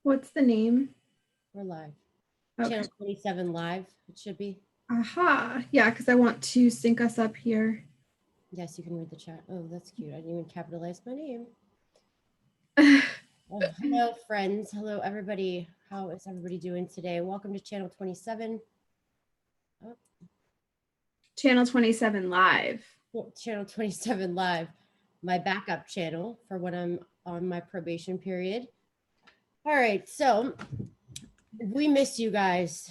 What's the name? We're live. Okay. Channel 27 live, it should be. Aha. Yeah, because I want to sync us up here. Yes, you can read the chat. Oh, that's cute. I didn't even capitalize my name. Oh, hello, friends. Hello, everybody. How is everybody doing today? Welcome to Channel 27. Oh. Channel 27 live. Channel 27 live, my backup channel for when I'm on my probation period. All right, so we miss you guys.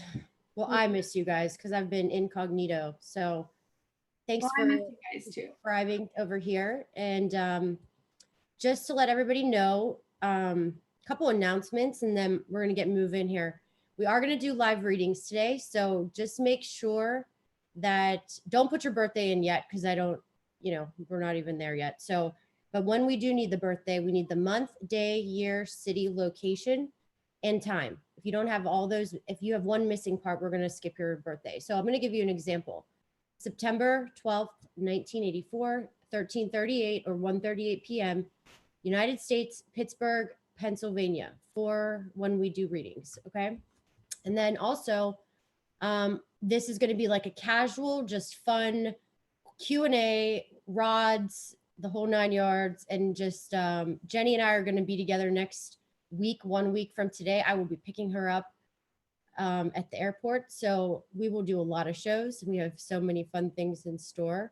Well, I miss you guys because I've been incognito. So thanks for you guys too. subscribing over here. And just to let everybody know, a couple announcements, and then we're going to get moving here. We are going to do live readings today. So just make sure that don't put your birthday in yet, because I don't, we're not even there yet. So, but when we do need the birthday, we need the month, day, year, city, location, and time. If you don't have all those, if you have one missing part, we're going to skip your birthday. So I'm going to give you an example. September 12th, 1984, 13:38 or 1:38 p.m., United States, Pittsburgh, Pennsylvania, for when we do readings, okay? And then also, this is going to be like a casual, just fun Q&A, rods, the whole 9 yards, and just Jenny and I are going to be together next week, 1 week from today. I will be picking her up at the airport, so we will do a lot of shows. We have so many fun things in store.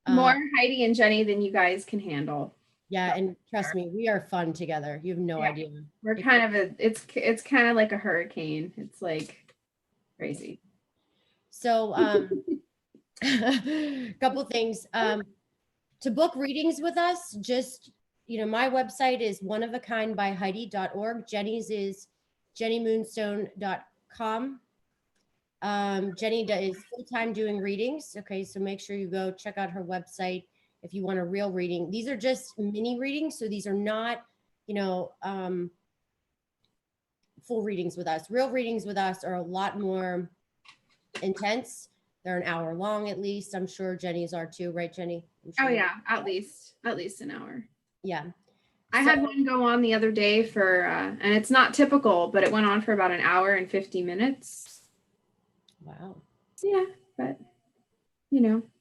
More Heidi and Jenny than you guys can handle. Yeah, and trust me, we are fun together. You have no idea. We're kind of it's kind of like a hurricane. It's like crazy. So couple things. To book readings with us, just, my website is oneofakindbyheidi.org. Jenny's is jennymoonstone.com. Jenny is full-time doing readings. Okay, so make sure you go check out her website if you want a real reading. These are just mini readings, so these are not, full readings with us. Real readings with us are a lot more intense. They're an hour long at least. I'm sure Jenny's are too, right, Jenny? Sure. Oh yeah, at least an hour. Yeah. I had one go on the other day for, and it's not typical, but it went on for about an hour and 50 minutes. Wow. Yeah, but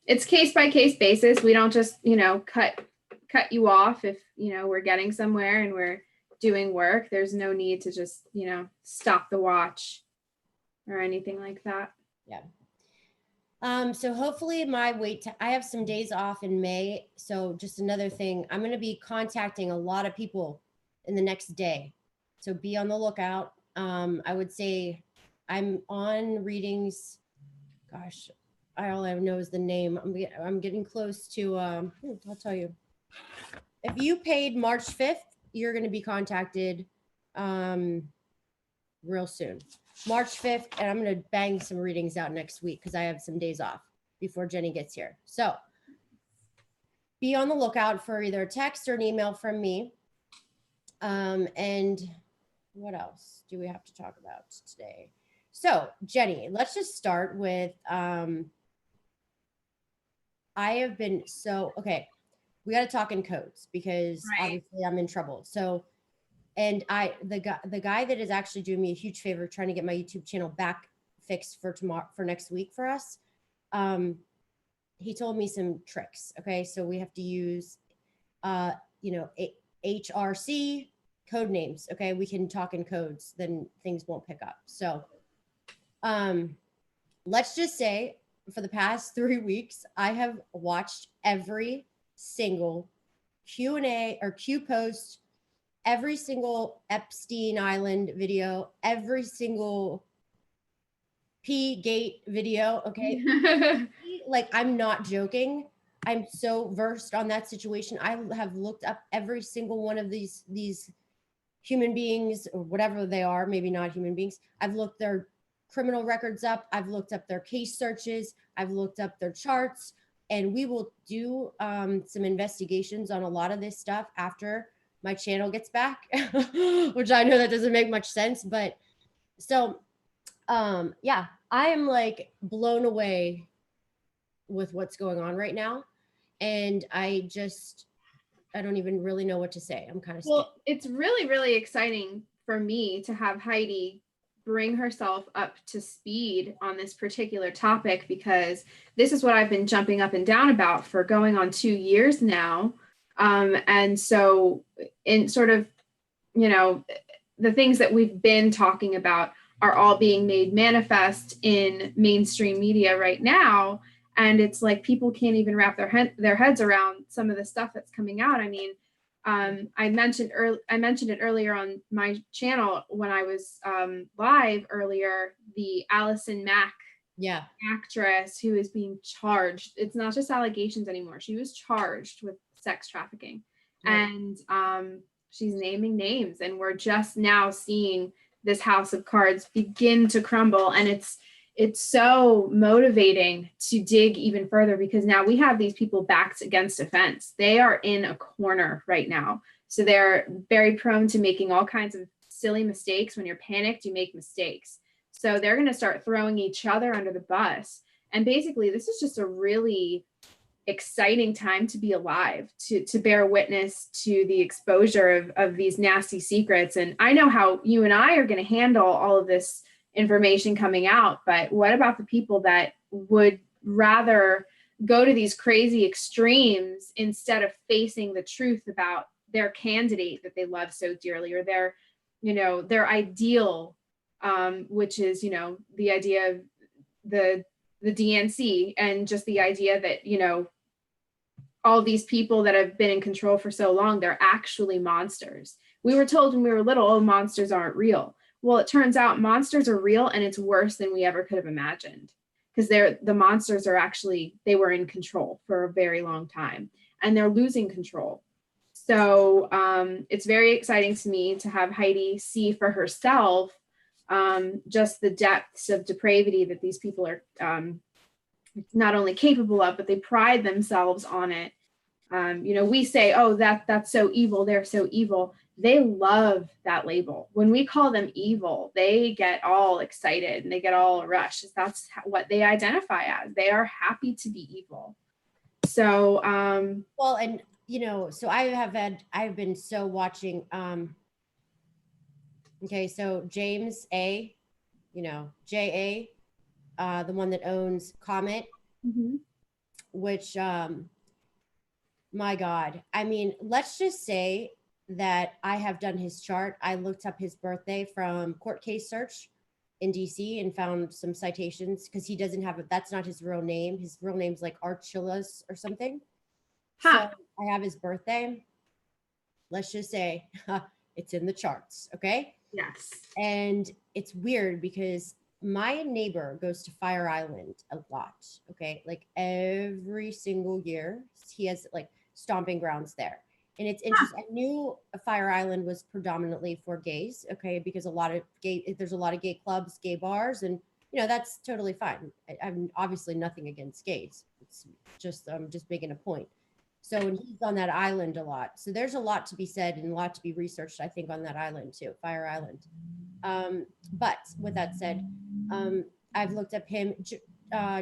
it's case by case basis. We don't just, cut you off if, we're getting somewhere and we're doing work. There's no need to just, stop the watch or anything like that. Yeah. So hopefully I have some days off in May. So just another thing, I'm going to be contacting a lot of people in the next day. So be on the lookout. I would say I'm on readings. Gosh, all I know is the name. I'm getting close to, I'll tell you. If you paid March 5th, you're going to be contacted real soon. March 5th, and I'm going to bang some readings out next week because I have some days off before Jenny gets here. So be on the lookout for either a text or an email from me. And what else do we have to talk about today? So Jenny, let's just start with, I have been okay, we got to talk in codes because obviously I'm in trouble. So, and the guy that is actually doing me a huge favor trying to get my YouTube channel back fixed for next week for us. He told me some tricks. Okay. So we have to use, HRC code names. Okay. We can talk in codes, then things won't pick up. So, let's just say for the past 3 weeks, I have watched every single Q&A or Q post, every single Epstein Island video, every single P-Gate video, okay? Like, I'm not joking. I'm so versed on that situation. I have looked up every single one of these human beings or whatever they are, maybe not human beings. I've looked their criminal records up. I've looked up their case searches. I've looked up their charts. And we will do some investigations on a lot of this stuff after my channel gets back, which I know that doesn't make much sense. But so, yeah, I am like blown away with what's going on right now. And I don't even really know what to say. I'm kind of scared. Well, it's really, really exciting for me to have Heidi bring herself up to speed on this particular topic, because this is what I've been jumping up and down about for going on 2 years now. And so in sort of, you know, the things that we've been talking about are all being made manifest in mainstream media right now. And it's like people can't even wrap their heads around some of the stuff that's coming out. I mean, I mentioned it earlier on my channel when I was live earlier, the Allison Mack actress who is being charged. It's not just allegations anymore. She was charged with sex trafficking. Right. And she's naming names, and we're just now seeing this house of cards begin to crumble. And it's so motivating to dig even further, because now we have these people backed against a fence. They are in a corner right now. So they're very prone to making all kinds of silly mistakes. When you're panicked, you make mistakes. So they're going to start throwing each other under the bus. And basically, this is just a really exciting time to be alive, to bear witness to the exposure of these nasty secrets. And I know how you and I are going to handle all of this information coming out, but what about the people that would rather go to these crazy extremes instead of facing the truth about their candidate that they love so dearly, or their, you know, their ideal, which is, you know, the idea of the DNC, and just the idea that, you know, all these people that have been in control for so long, they're actually monsters. We were told when we were little, oh, monsters aren't real. Well, it turns out monsters are real, and it's worse than we ever could have imagined, because the monsters are actually, they were in control for a very long time, and they're losing control. So it's very exciting to me to have Heidi see for herself just the depths of depravity that these people are not only capable of, but they pride themselves on it. You know, we say, oh, that's so evil, they're so evil. They love that label. When we call them evil, they get all excited and they get all a rush. That's what they identify as. They are happy to be evil. So, well, and you know, so I've been so watching, okay, so James A, you know, J.A., the one that owns Comet, which, my God, I mean, let's just say that I have done his chart. I looked up his birthday from Court Case Search in DC and found some citations, because he doesn't have that's not his real name. His real name's like Archillas or something. So I have his birthday. Let's just say it's in the charts. Okay. Yes. And it's weird because my neighbor goes to Fire Island a lot. Okay. Like every single year he has like stomping grounds there. And it's interesting. I knew Fire Island was predominantly for gays. Okay. Because there's a lot of gay clubs, gay bars, and you know, that's totally fine. I'm obviously nothing against gays. It's just, I'm just making a point. So, and he's on that island a lot. So there's a lot to be said and a lot to be researched, I think, on that island too, Fire Island. But with that said, I've looked up him,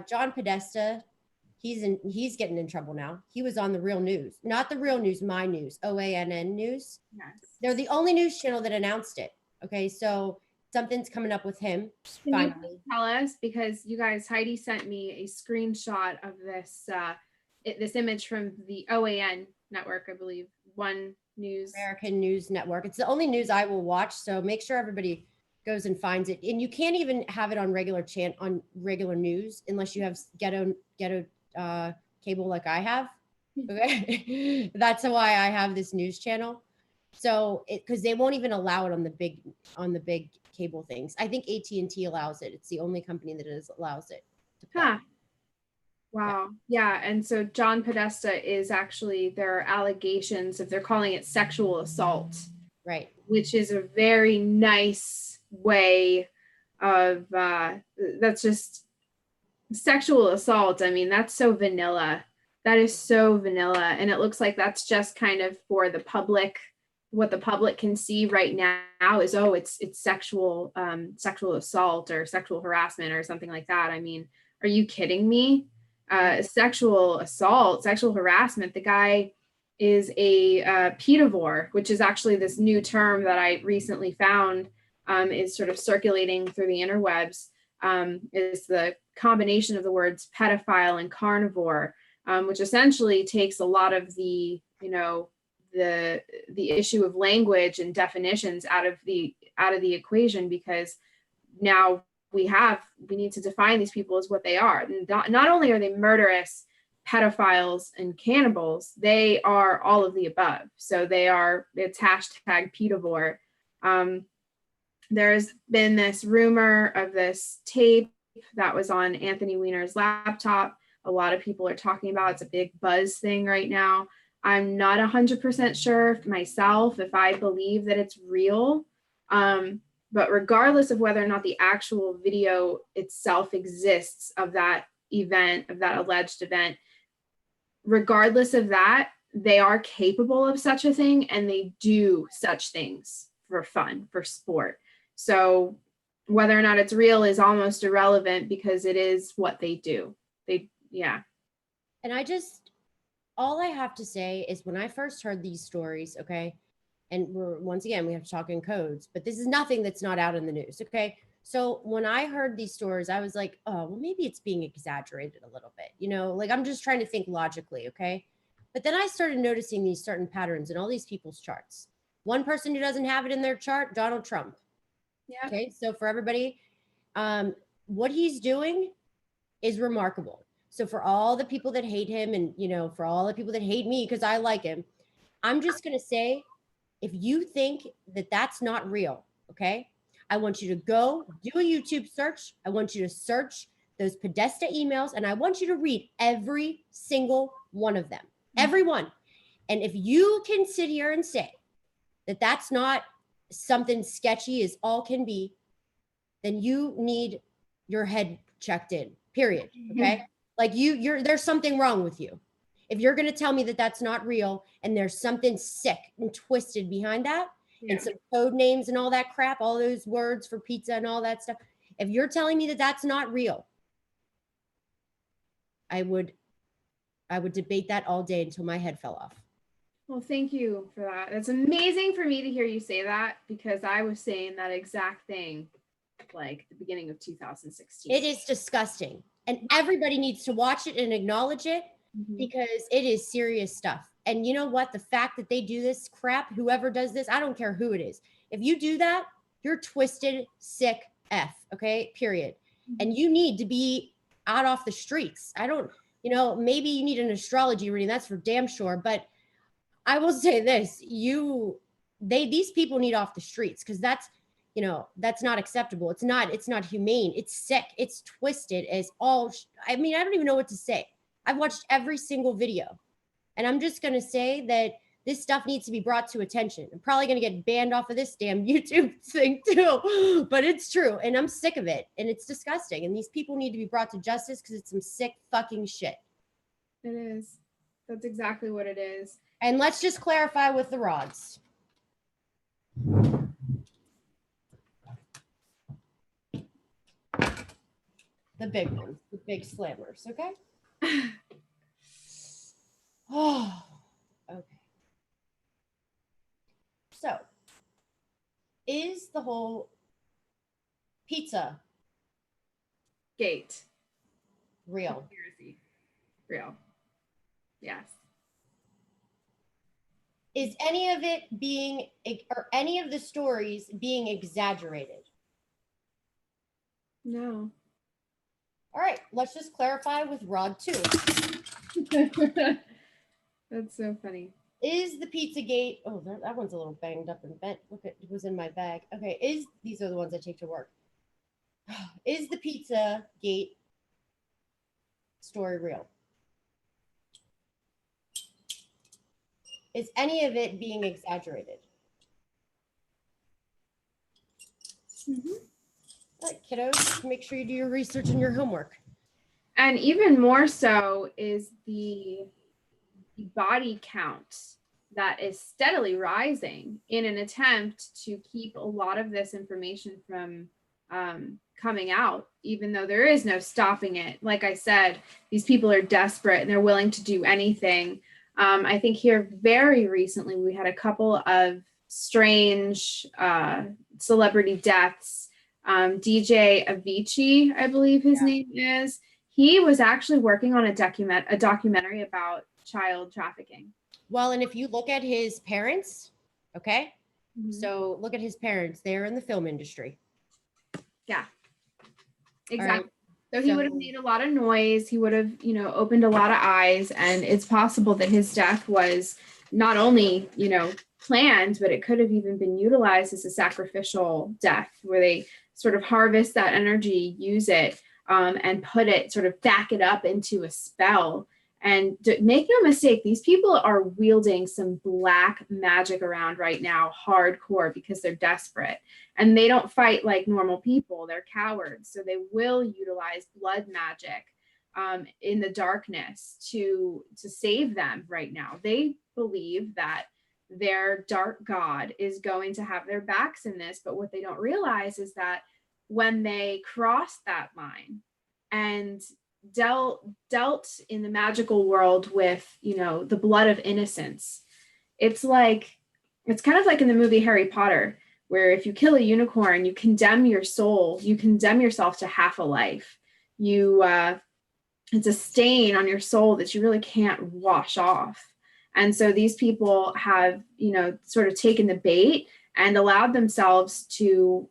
John Podesta. He's getting in trouble now. He was on the Real News, not the Real News, My News, OANN News. Yes. They're the only news channel that announced it. Okay, so something's coming up with him. Can you tell us, because you guys, Heidi sent me a screenshot of this this image from the OAN network, I believe, One News. American News Network. It's the only news I will watch, so make sure everybody goes and finds it. And you can't even have it on regular news unless you have ghetto cable like I have. Okay. That's why I have this news channel. So because they won't even allow it on the big cable things. I think AT&T allows it. It's the only company that allows it to play. Wow. Yeah. And so John Podesta is actually, there are allegations of, they're calling it sexual assault. Right. Which is a very nice way of, that's just sexual assault. I mean, that's so vanilla. That is so vanilla. And it looks like that's just kind of for the public. What the public can see right now is, oh, it's sexual assault or sexual harassment or something like that. I mean, are you kidding me? Sexual assault, sexual harassment. The guy is a pedivore, which is actually this new term that I recently found, is sort of circulating through the interwebs, is the combination of the words pedophile and carnivore, which essentially takes a lot of the, the issue of language and definitions out of the equation, because now we need to define these people as what they are. Not only are they murderous pedophiles and cannibals, they are all of the above. So it's hashtag pedivore. There's been this rumor of this tape that was on Anthony Weiner's laptop. A lot of people are talking about it's a big buzz thing right now. I'm not 100% sure myself if I believe that it's real. But regardless of whether or not the actual video itself exists of that event, of that alleged event, regardless of that, they are capable of such a thing, and they do such things for fun, for sport. So whether or not it's real is almost irrelevant, because it is what they do. And all I have to say is, when I first heard these stories, okay, and once again, we have to talk in codes, but this is nothing that's not out in the news, okay? So when I heard these stories, I was like, oh, well, maybe it's being exaggerated a little bit, like I'm just trying to think logically, okay? But then I started noticing these certain patterns in all these people's charts. One person who doesn't have it in their chart, Donald Trump. Yeah. Okay, so for everybody, what he's doing is remarkable. So for all the people that hate him, and, for all the people that hate me because I like him, I'm just going to say, if you think that that's not real, okay, I want you to go do a YouTube search. I want you to search those Podesta emails, and I want you to read every single one of them, every one. And if you can sit here and say that that's not something sketchy as all can be, then you need your head checked in, period, okay? Like there's something wrong with you. If you're going to tell me that that's not real, and there's something sick and twisted behind that, and some code names and all that crap, all those words for pizza and all that stuff, if you're telling me that that's not real, I would debate that all day until my head fell off. Well, thank you for that. It's amazing for me to hear you say that, because I was saying that exact thing like the beginning of 2016. It is disgusting. And everybody needs to watch it and acknowledge it, because it is serious stuff. And you know what? The fact that they do this crap, whoever does this, I don't care who it is. If you do that, you're twisted, sick F, okay? Period. And you need to be out off the streets. I don't, maybe you need an astrology reading. That's for damn sure. But I will say this, these people need off the streets, because that's not acceptable. It's not humane. It's sick. It's twisted as all. I don't even know what to say. I've watched every single video, and I'm just going to say that this stuff needs to be brought to attention. I'm probably going to get banned off of this damn YouTube thing too, but it's true. And I'm sick of it, and it's disgusting. And these people need to be brought to justice, because it's some sick fucking shit. It is. That's exactly what it is. And let's just clarify with the rods. The big ones, the big slammers, okay? Oh, okay. So, is the whole pizza gate real? Conspiracy real? Yes. Is any of it or any of the stories being exaggerated? No. All right, let's just clarify with Rod 2. That's so funny. Is the Pizzagate, oh, that one's a little banged up and bent. Look at, it was in my bag. Okay, these are the ones I take to work. Is the Pizzagate story real? Is any of it being exaggerated? All right, kiddos, make sure you do your research and your homework. And even more so is the body count that is steadily rising in an attempt to keep a lot of this information from coming out, even though there is no stopping it. Like I said, these people are desperate and they're willing to do anything. I think here very recently we had a couple of strange celebrity deaths. DJ Avicii, I believe his name is. He was actually working on a documentary about child trafficking. Well, and if you look at his parents, okay, so look at his parents. They're in the film industry. Yeah, exactly. Right. So he would have made a lot of noise. He would have, you know, opened a lot of eyes. And it's possible that his death was not only, you know, planned, but it could have even been utilized as a sacrificial death where they sort of harvest that energy, use it, and put it, sort of back it up into a spell. And make no mistake, these people are wielding some black magic around right now, hardcore, because they're desperate. And they don't fight like normal people. They're cowards. So they will utilize blood magic in the darkness to save them right now. They believe that their dark god is going to have their backs in this. But what they don't realize is that when they cross that line and dealt in the magical world with, you know, the blood of innocence, it's kind of like in the movie Harry Potter, where if you kill a unicorn, you condemn your soul, you condemn yourself to half a life. It's a stain on your soul that you really can't wash off. And so these people have, you know, sort of taken the bait and allowed themselves to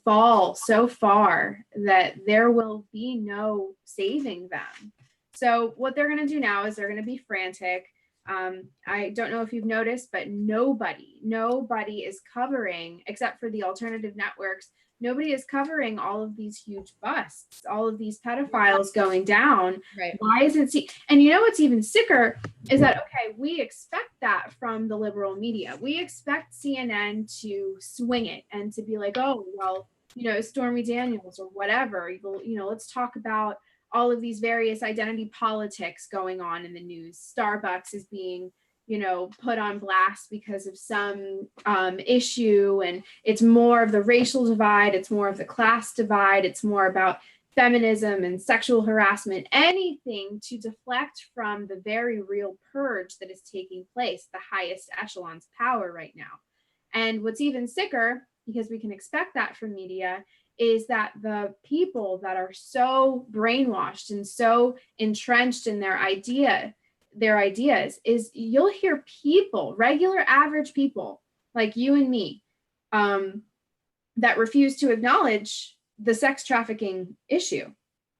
fall so far that there will be no saving them. So what they're going to do now is they're going to be frantic. I don't know if you've noticed, but nobody is covering, except for the alternative networks, nobody is covering all of these huge busts, all of these pedophiles going down. Right. Why isn't and you know what's even sicker is that, okay, we expect that from the liberal media. We expect CNN to swing it and to be like, oh, well, you know, Stormy Daniels or whatever, you know, let's talk about all of these various identity politics going on in the news. Starbucks is being, you know, put on blast because of some issue, and it's more of the racial divide, it's more of the class divide, it's more about feminism and sexual harassment, anything to deflect from the very real purge that is taking place, the highest echelons of power right now. And what's even sicker, because we can expect that from media, is that the people that are so brainwashed and so entrenched in their ideas is you'll hear people, regular average people like you and me, that refuse to acknowledge the sex trafficking issue.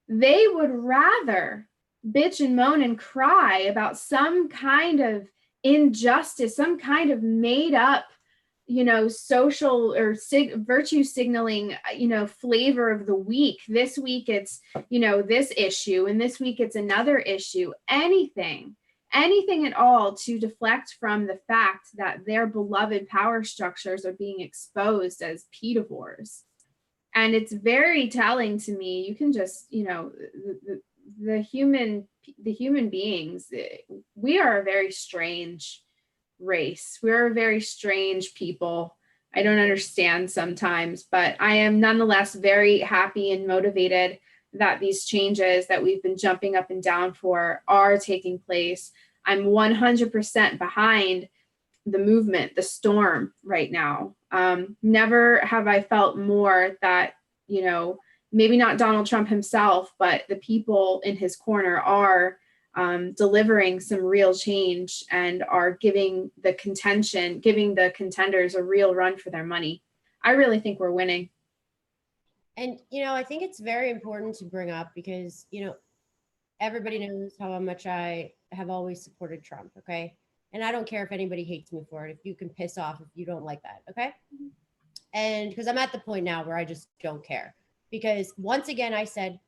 They would rather bitch and moan and cry about some kind of injustice, some kind of made up, you know, social or virtue signaling, you know, flavor of the week. This week it's, you know, this issue, and this week it's another issue. Anything at all to deflect from the fact that their beloved power structures are being exposed as pedivores. And it's very telling to me. You can just, you know, the human beings, we are a very strange race. We're a very strange people. I don't understand sometimes, but I am nonetheless very happy and motivated that these changes that we've been jumping up and down for are taking place. I'm 100% behind the movement, the storm right now. Never have I felt more that, you know, maybe not Donald Trump himself, but the people in his corner are delivering some real change and are giving the contenders a real run for their money. I really think we're winning. And, you know, I think it's very important to bring up because, you know, everybody knows how much I have always supported Trump. Okay. And I don't care if anybody hates me for it. If you can piss off, if you don't like that. Okay. And because I'm at the point now where I just don't care, because once again, I said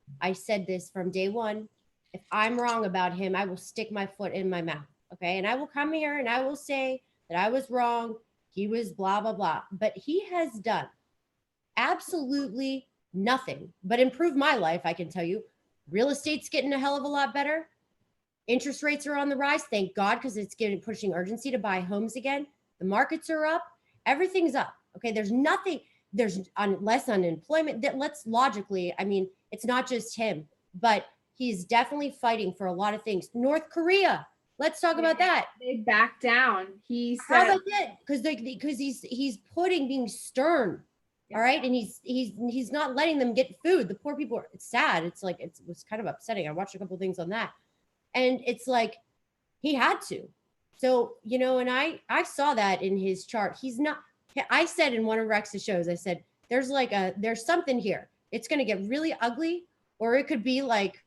this from day one. If I'm wrong about him, I will stick my foot in my mouth. Okay. And I will come here and I will say that I was wrong. He was blah, blah, blah. But he has done absolutely nothing but improve my life. I can tell you, real estate's getting a hell of a lot better. Interest rates are on the rise. Thank God, because it's pushing urgency to buy homes again. The markets are up. Everything's up. Okay. There's less unemployment. Let's logically, I mean, it's not just him, but he's definitely fighting for a lot of things. North Korea, Let's talk about that. They backed down. He How said, about that? Because he's being stern. All right. And he's not letting them get food. The poor people it's sad. It's like, it was kind of upsetting. I watched a couple of things on that. And it's like, he had to. So, and I saw that in his chart. He's not, I said in one of Rex's shows, I said, there's something here. It's going to get really ugly, or it could be like,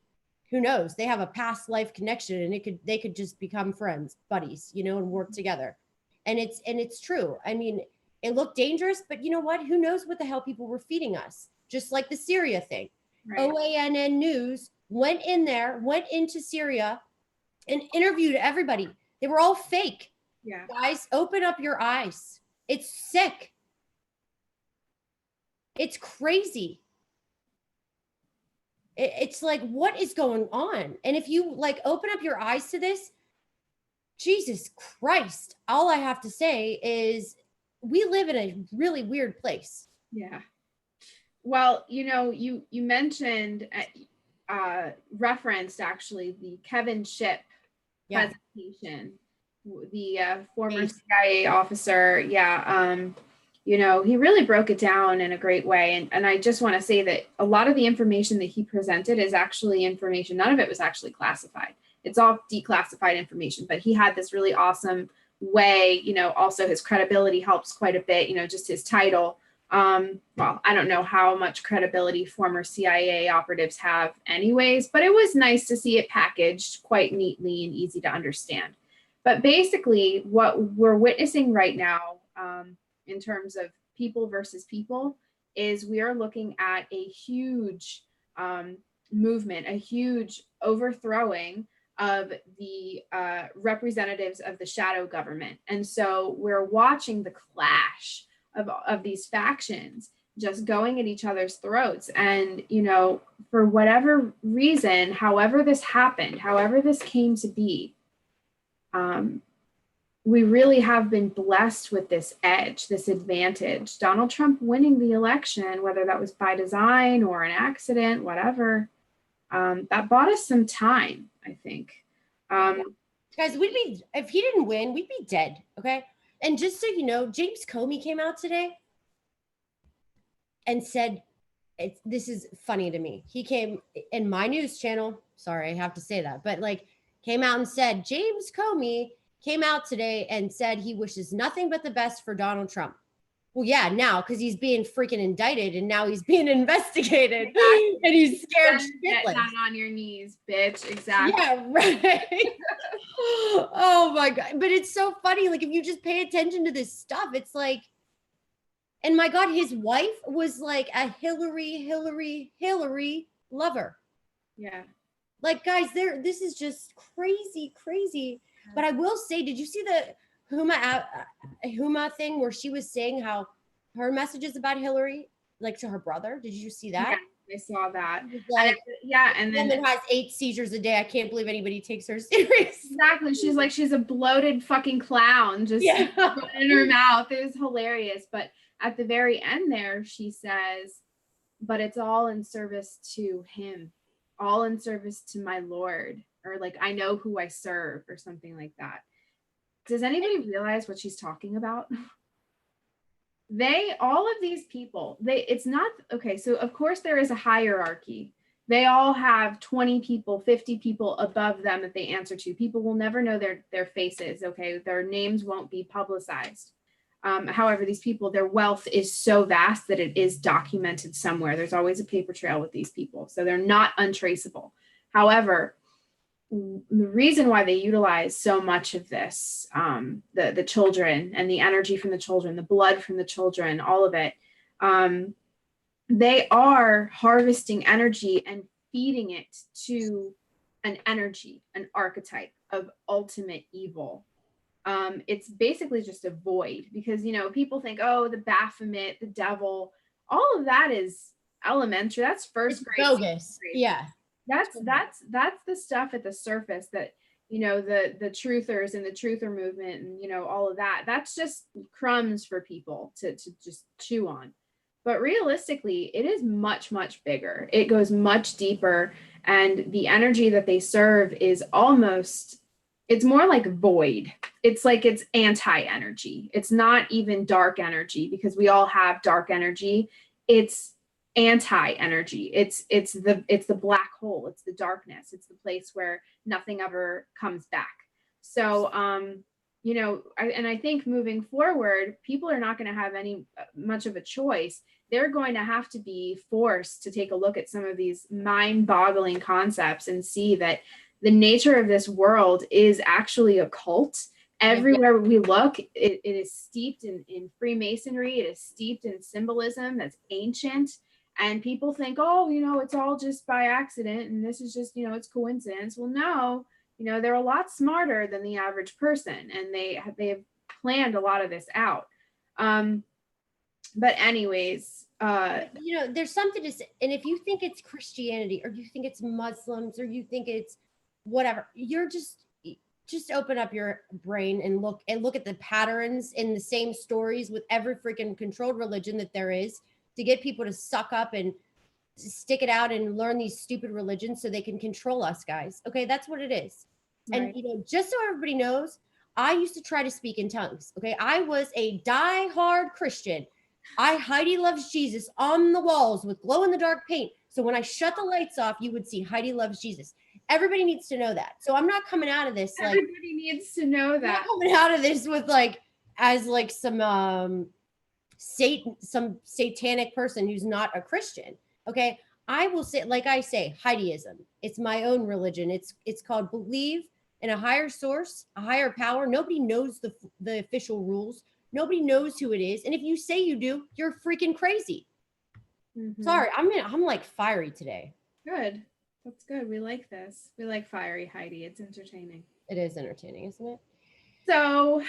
who knows? They have a past life connection, and they could just become friends, buddies, and work together. And it's true. I mean, it looked dangerous, but you know what? Who knows what the hell people were feeding us? Just like the Syria thing. Right. OANN News went into Syria and interviewed everybody. They were all fake. Yeah. Guys, open up your eyes. It's sick. It's crazy. It's like, what is going on? And if you like open up your eyes to this, Jesus Christ, all I have to say is we live in a really weird place. Yeah. Well, you mentioned, referenced actually the Kevin Shipp presentation, the former CIA officer. Yeah. He really broke it down in a great way. And I just want to say that a lot of the information that he presented is actually information. None of it was actually classified. It's all declassified information, but he had this really awesome way, also his credibility helps quite a bit, just his title. Well, I don't know how much credibility former CIA operatives have anyways, but it was nice to see it packaged quite neatly and easy to understand. But basically what we're witnessing right now, in terms of people versus people, is we are looking at a huge movement, a huge overthrowing of the representatives of the shadow government. And so we're watching the clash of these factions just going at each other's throats. And, for whatever reason, however this happened, however this came to be, we really have been blessed with this edge, this advantage. Donald Trump winning the election, whether that was by design or an accident, whatever, that bought us some time, I think. Guys, if he didn't win, we'd be dead, okay? And just so you know, James Comey came out today and said, this is funny to me. He came in my news channel, sorry, I have to say that, but came out and said, James Comey came out today and said he wishes nothing but the best for Donald Trump. Well, yeah, now, because he's being freaking indicted and now he's being investigated and he's scared shitless. Get down on your knees, bitch. Exactly. Yeah, right. Oh my God. But it's so funny. If you just pay attention to this stuff, it's like, and my God, his wife was like a Hillary lover. Yeah. Guys, this is just crazy. But I will say, did you see the Huma thing where she was saying how her messages about Hillary, to her brother? Did you see that? Yeah, I saw that. And then it has 8 seizures a day. I can't believe anybody takes her serious. Exactly. She's a bloated fucking clown just in her mouth. It was hilarious. But at the very end there, she says, but it's all in service to him, all in service to my Lord. Or I know who I serve, or something like that. Does anybody realize what she's talking about? All of these people, it's not, okay, so of course there is a hierarchy. They all have 20 people, 50 people above them that they answer to. People will never know their faces, okay? Their names won't be publicized. However, these people, their wealth is so vast that it is documented somewhere. There's always a paper trail with these people. So they're not untraceable. However, the reason why they utilize so much of this, the children and the energy from the children, the blood from the children, all of it, they are harvesting energy and feeding it to an energy, an archetype of ultimate evil. It's basically just a void because, people think, oh, the Baphomet, the devil, all of that is elementary. That's first grade. Bogus. Yeah. That's the stuff at the surface that, the truthers and the truther movement and, all of that, that's just crumbs for people to just chew on. But realistically, it is much, much bigger. It goes much deeper. And the energy that they serve is it's more like void. It's like it's anti-energy. It's not even dark energy, because we all have dark energy. It's anti-energy. It's the black hole. It's the darkness. It's the place where nothing ever comes back. So you know, I think moving forward, people are not going to have any much of a choice. They're going to have to be forced to take a look at some of these mind-boggling concepts and see that the nature of this world is actually a cult. Everywhere we look, it is steeped in Freemasonry. It is steeped in symbolism that's ancient. And people think, oh, you know, it's all just by accident, and this is just, you know, it's coincidence. Well, no, you know, they're a lot smarter than the average person, and they have planned a lot of this out. But anyways, you know, there's something to say. And if you think it's Christianity, or you think it's Muslims, or you think it's whatever, you're just open up your brain and look at the patterns in the same stories with every freaking controlled religion that there is, to get people to suck up and stick it out and learn these stupid religions so they can control us, guys. Okay, that's what it is. Right. And you know, just so everybody knows, I used to try to speak in tongues. Okay, I was a die-hard Christian. Heidi loves Jesus on the walls with glow-in-the-dark paint. So when I shut the lights off, you would see Heidi loves Jesus. Everybody needs to know that. So I'm not coming out of this like everybody needs to know that. I'm not coming out of this with like as like some satanic person who's not a Christian. Okay, I will say, like I say, Heidiism. It's my own religion. It's called believe in a higher source, a higher power. Nobody knows the official rules. Nobody knows who it is. And if you say you do, you're freaking crazy. Mm-hmm. Sorry, I'm like fiery today. Good. That's good. We like this. We like fiery Heidi. It's entertaining. It is entertaining, isn't it? So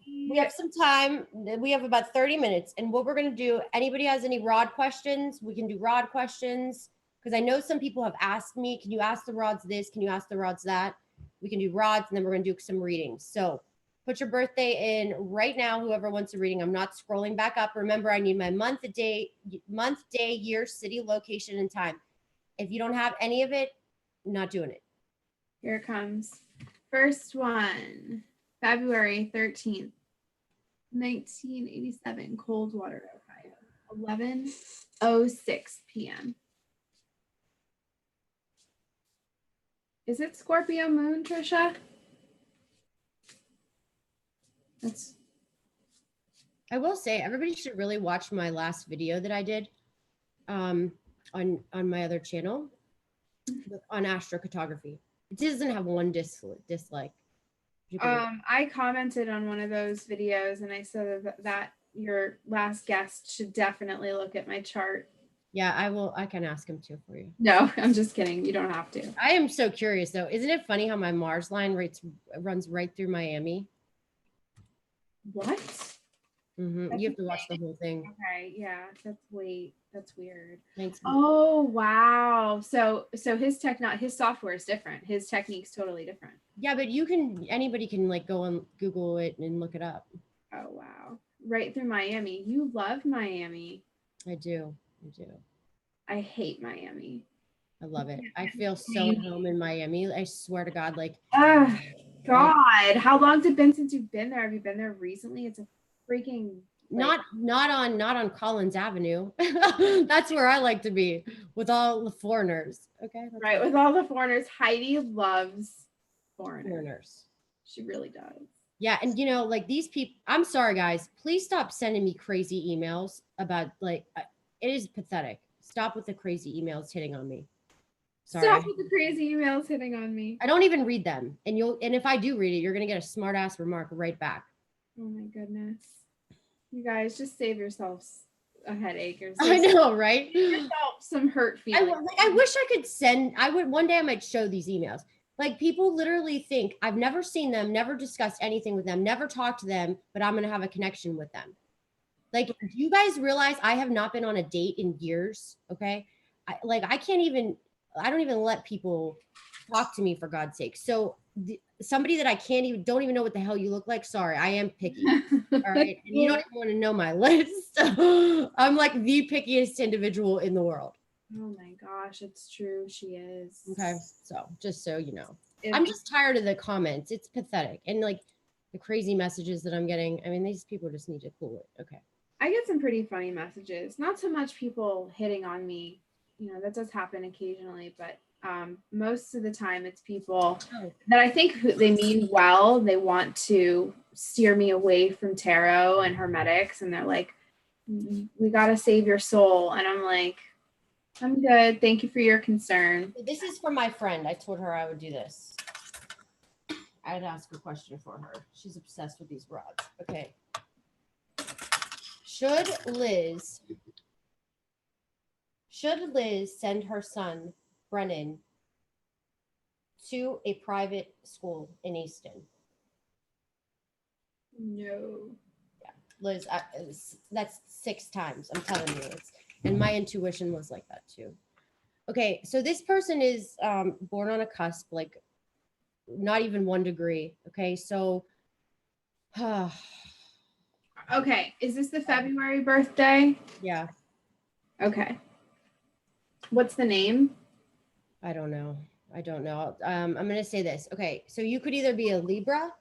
we have some time. We have about 30 minutes. And what we're going to do, anybody has any Rod questions? We can do Rod questions. Because I know some people have asked me, can you ask the Rods this? Can you ask the Rods that? We can do Rods, and then we're going to do some readings. So put your birthday in right now, whoever wants a reading. I'm not scrolling back up. Remember, I need my month, day, year, city, location, and time. If you don't have any of it, not doing it. Here it comes. First one, February 13th, 1987, Coldwater, Ohio, 11:06 p.m. Is it Scorpio moon, Trisha? I will say, everybody should really watch my last video that I did on my other channel on astrocartography. It doesn't have one dislike. I commented on one of those videos, and I said that your last guest should definitely look at my chart. Yeah, I will. I can ask him to for you. No, I'm just kidding. You don't have to. I am so curious though. Isn't it funny how my Mars line runs right through Miami? What? Mm-hmm. You have to watch the whole thing. Okay, yeah, that's weird. Thanks. Oh wow. So his software is different. His technique's totally different. Yeah, but anybody can like go on Google it and look it up. Oh wow. Right through Miami. You love Miami. I do. I hate Miami. I love it. I feel so at home in Miami. I swear to God, like God. How long's it been since you've been there? Have you been there recently? It's a freaking not on Collins Avenue. That's where I like to be with all the foreigners. Okay. Right, with all the foreigners. Heidi loves foreigners. She really does. Yeah, and you know, like these people, I'm sorry guys, please stop sending me crazy emails about like it is pathetic. Stop with the crazy emails hitting on me. Sorry. Stop with the crazy emails hitting on me. I don't even read them. And if I do read it, you're gonna get a smart ass remark right back. Oh my goodness. You guys just save yourselves a headache or something. I know, right? Save yourself some hurt feelings. I wish I could one day I might show these emails. Like people literally think I've never seen them, never discussed anything with them, never talked to them, but I'm gonna have a connection with them. Like, do you guys realize I have not been on a date in years? Okay. I don't even let people talk to me, for God's sake. So somebody that I don't even know what the hell you look like. Sorry, I am picky. All right. And you don't even want to know my list. I'm like the pickiest individual in the world. Oh my gosh, it's true. She is. Okay. So just so you know. I'm It's, just tired of the comments. It's pathetic. And like the crazy messages that I'm getting. I mean, these people just need to cool it. Okay. I get some pretty funny messages. Not so much people hitting on me. You know, that does happen occasionally, but most of the time it's people that I think they mean well. They want to steer me away from tarot and hermetics, and they're like, we got to save your soul. And I'm like, I'm good. Thank you for your concern. This is from my friend. I told her I would do this. I'd ask a question for her. She's obsessed with these rods. Okay. Should Liz send her son, Brennan, to a private school in Easton? No. Yeah, Liz, that's 6 times. I'm telling you. And my intuition was like that too. Okay, so this person is born on a cusp, like not even 1 degree. Okay, so. Okay, is this the February birthday? Yeah. Okay. What's the name? I don't know. I'm going to say this. Okay, so you could either be a Libra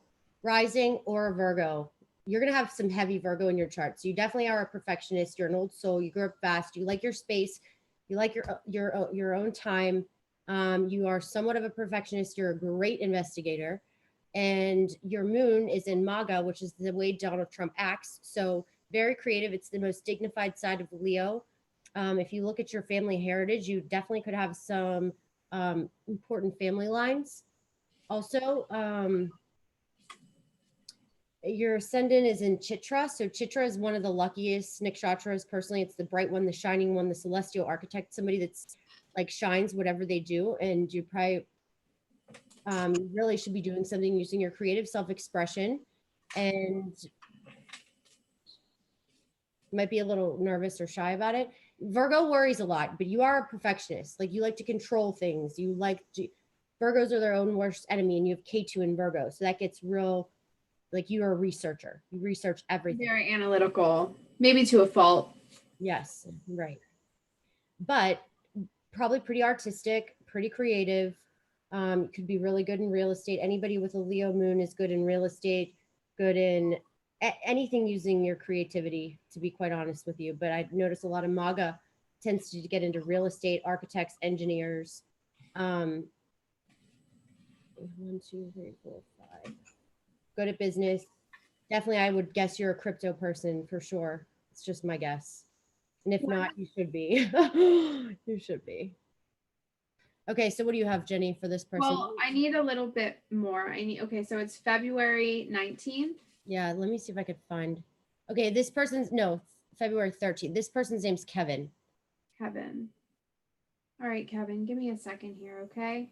rising or a Virgo. You're going to have some heavy Virgo in your chart. So you definitely are a perfectionist. You're an old soul. You grew up fast. You like your space. You like your own time. You are somewhat of a perfectionist. You're a great investigator. And your moon is in MAGA, which is the way Donald Trump acts. So very creative. It's the most dignified side of Leo. If you look at your family heritage, you definitely could have some important family lines. Also, your ascendant is in Chitra. So Chitra is one of the luckiest nakshatras. Personally, it's the bright one, the shining one, the celestial architect, somebody that's like shines whatever they do. And you probably really should be doing something using your creative self-expression, and might be a little nervous or shy about it. Virgo worries a lot, but you are a perfectionist. Like you like to control things. You like to, Virgos are their own worst enemy, and you have K2 in Virgo. So that gets real, like you are a researcher. You research everything. Very analytical, maybe to a fault. Yes, right. But probably pretty artistic, pretty creative. Could be really good in real estate. Anybody with a Leo moon is good in real estate, good in anything using your creativity, to be quite honest with you. But I notice a lot of MAGA tends to get into real estate, architects, engineers. 1, 2, 3, 4, 5. Good at business. Definitely, I would guess you're a crypto person for sure. It's just my guess. And if not, you should be. You should be. Okay, so what do you have, Jenny, for this person? Well, I need a little bit more. Okay, so it's February 19th. Yeah, let me see if I could find. Okay, this person's, no, February 13th. This person's name's Kevin. Kevin. All right, Kevin, give me a second here, okay?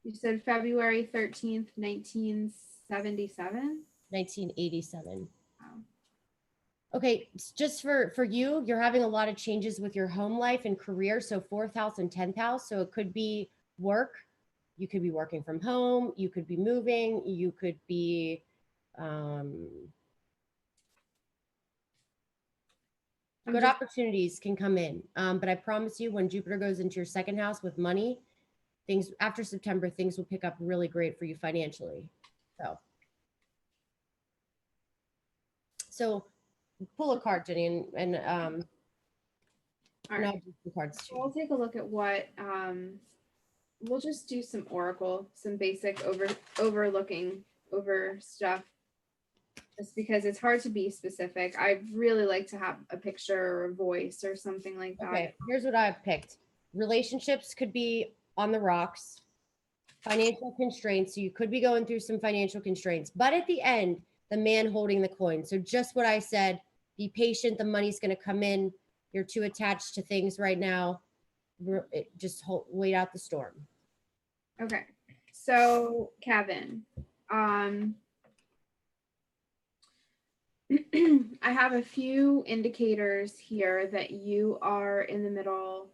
You said February 13th, 1977? 1987. Wow. Okay, just for you, you're having a lot of changes with your home life and career. So 4th house and 10th house. So it could be work. You could be working from home. You could be moving. You could be good opportunities can come in. But I promise you, when Jupiter goes into your 2nd house with money, things after September, things will pick up really great for you financially. So pull a card, Jenny, and all right. I'll do some cards too. We'll take a look at what we'll just do some oracle, some basic overlooking over stuff, just because it's hard to be specific. I really like to have a picture or a voice or something like that. Okay, here's what I've picked. Relationships could be on the rocks. Financial constraints. So you could be going through some financial constraints, but at the end, the man holding the coin. So just what I said, be patient. The money's going to come in. You're too attached to things right now. Just wait out the storm. Okay. So Kevin, I have a few indicators here that you are in the middle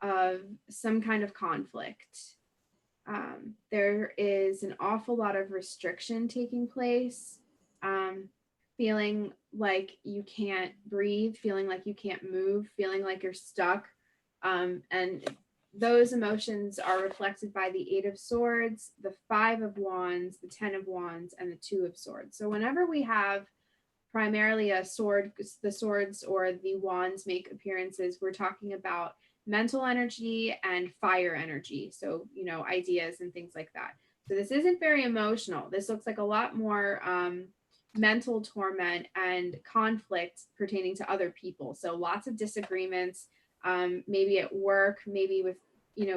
of some kind of conflict. There is an awful lot of restriction taking place, feeling like you can't breathe, feeling like you can't move, feeling like you're stuck. And those emotions are reflected by the Eight of Swords, the Five of Wands, the Ten of Wands, and the Two of Swords. So whenever we have primarily a sword, the swords or the wands make appearances, we're talking about mental energy and fire energy. So, ideas and things like that. So this isn't very emotional. This looks like a lot more mental torment and conflict pertaining to other people. So lots of disagreements, maybe at work, maybe with,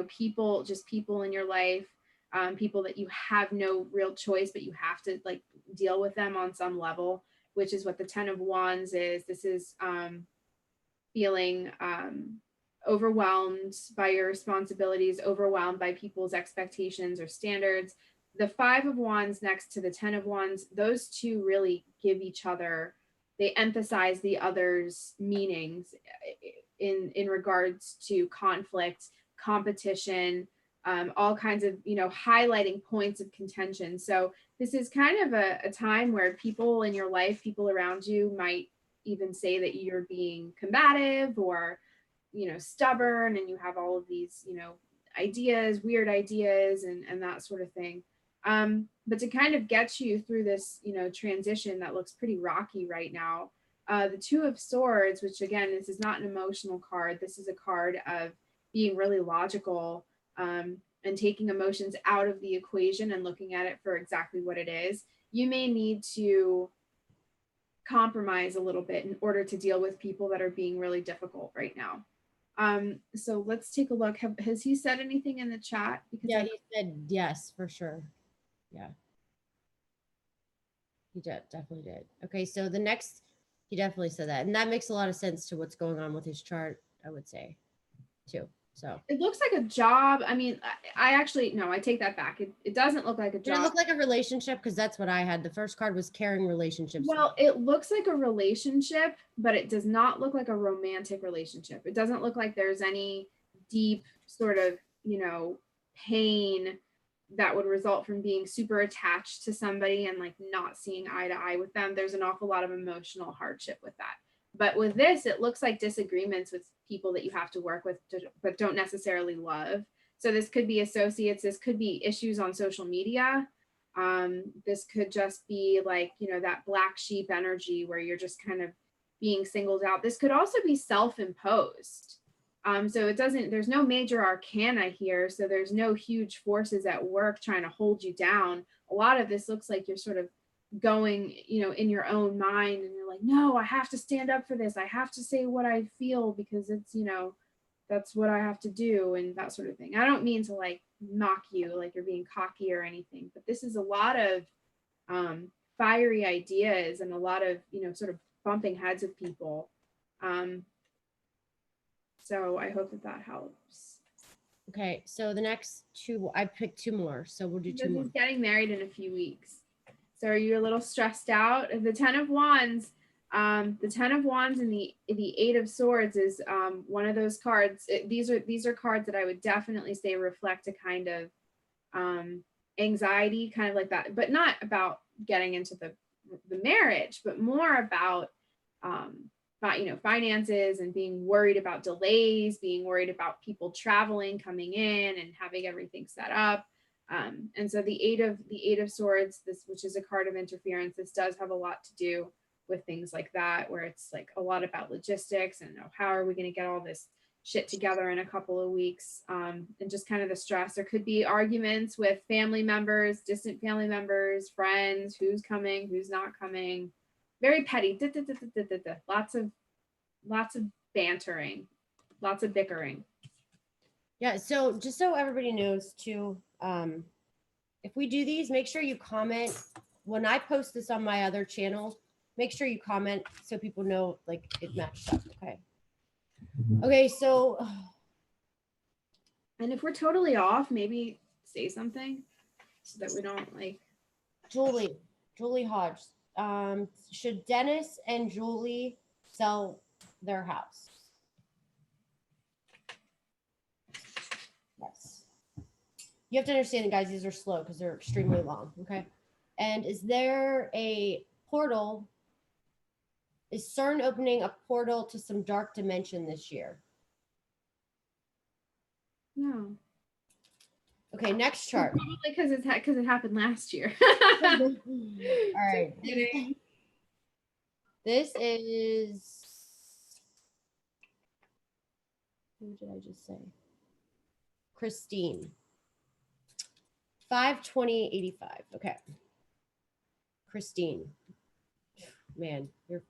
people, just people in your life, people that you have no real choice, but you have to like deal with them on some level, which is what the Ten of Wands is. This is feeling overwhelmed by your responsibilities, overwhelmed by people's expectations or standards. The Five of Wands next to the Ten of Wands, those two really give each other, they emphasize the other's meanings in regards to conflict, competition, all kinds of, highlighting points of contention. So this is kind of a time where people in your life, people around you might even say that you're being combative or, stubborn, and you have all of these, ideas, weird ideas, and that sort of thing. But to kind of get you through this, transition that looks pretty rocky right now, the Two of Swords, which again, this is not an emotional card. This is a card of being really logical, and taking emotions out of the equation and looking at it for exactly what it is. You may need to compromise a little bit in order to deal with people that are being really difficult right now. So let's take a look. Has he said anything in the chat? Because yeah, he said yes, for sure. Yeah. He definitely did. Okay, so the next, he definitely said that. And that makes a lot of sense to what's going on with his chart, I would say, too. So it looks like a job. I mean, I actually, no, I take that back. It doesn't look like a job. Did it look like a relationship? Because that's what I had. The first card was caring relationships. Well, it looks like a relationship, but it does not look like a romantic relationship. It doesn't look like there's any deep sort of, pain that would result from being super attached to somebody and like not seeing eye to eye with them. There's an awful lot of emotional hardship with that. But with this, it looks like disagreements with people that you have to work with, but don't necessarily love. So this could be associates. This could be issues on social media. This could just be like, that black sheep energy where you're just kind of being singled out. This could also be self-imposed. So there's no major arcana here. So there's no huge forces at work trying to hold you down. A lot of this looks like you're sort of going, in your own mind, and you're like, no, I have to stand up for this. I have to say what I feel because it's, that's what I have to do, and that sort of thing. I don't mean to like mock you like you're being cocky or anything, but this is a lot of fiery ideas and a lot of, sort of bumping heads with people. So I hope that helps. Okay, so the next two, I picked two more, so we'll do two more. He's getting married in a few weeks. So are you a little stressed out? The Ten of Wands, and the Eight of Swords is one of those cards. These are cards that I would definitely say reflect a kind of anxiety, kind of like that, but not about getting into the marriage, but more about finances and being worried about delays, being worried about people traveling, coming in, and having everything set up. And so the Eight of Swords, which is a card of interference, this does have a lot to do with things like that, where it's like a lot about logistics and how are we going to get all this shit together in a couple of weeks, and just kind of the stress. There could be arguments with family members, distant family members, friends, who's coming, who's not coming. Very petty. Lots of bantering, lots of bickering. Yeah, so just so everybody knows too, if we do these, make sure you comment. When I post this on my other channel, make sure you comment so people know like it matched up. Okay, so and if we're totally off, maybe say something so that we don't like. Julie Hodge, should Dennis and Julie sell their house? Yes. You have to understand, guys, these are slow because they're extremely long. Okay. And is there a portal? Is CERN opening a portal to some dark dimension this year? No. Okay, next chart. Probably because it happened last year. All right. Just kidding. This is, who did I just say? Christine. 5/20/85. Okay. Christine. Man, you're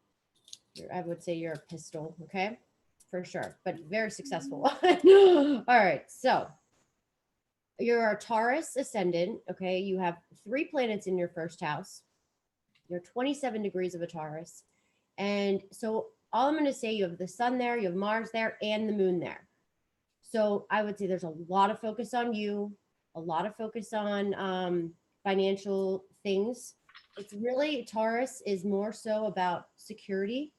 I would say you're a pistol, okay? For sure, but very successful. All right. So you're a Taurus ascendant, okay? You have 3 planets in your first house. You're 27 degrees of a Taurus. And so all I'm going to say, you have the sun there, you have Mars there, and the moon there. So I would say there's a lot of focus on you, a lot of focus on financial things. It's really, Taurus is more so about security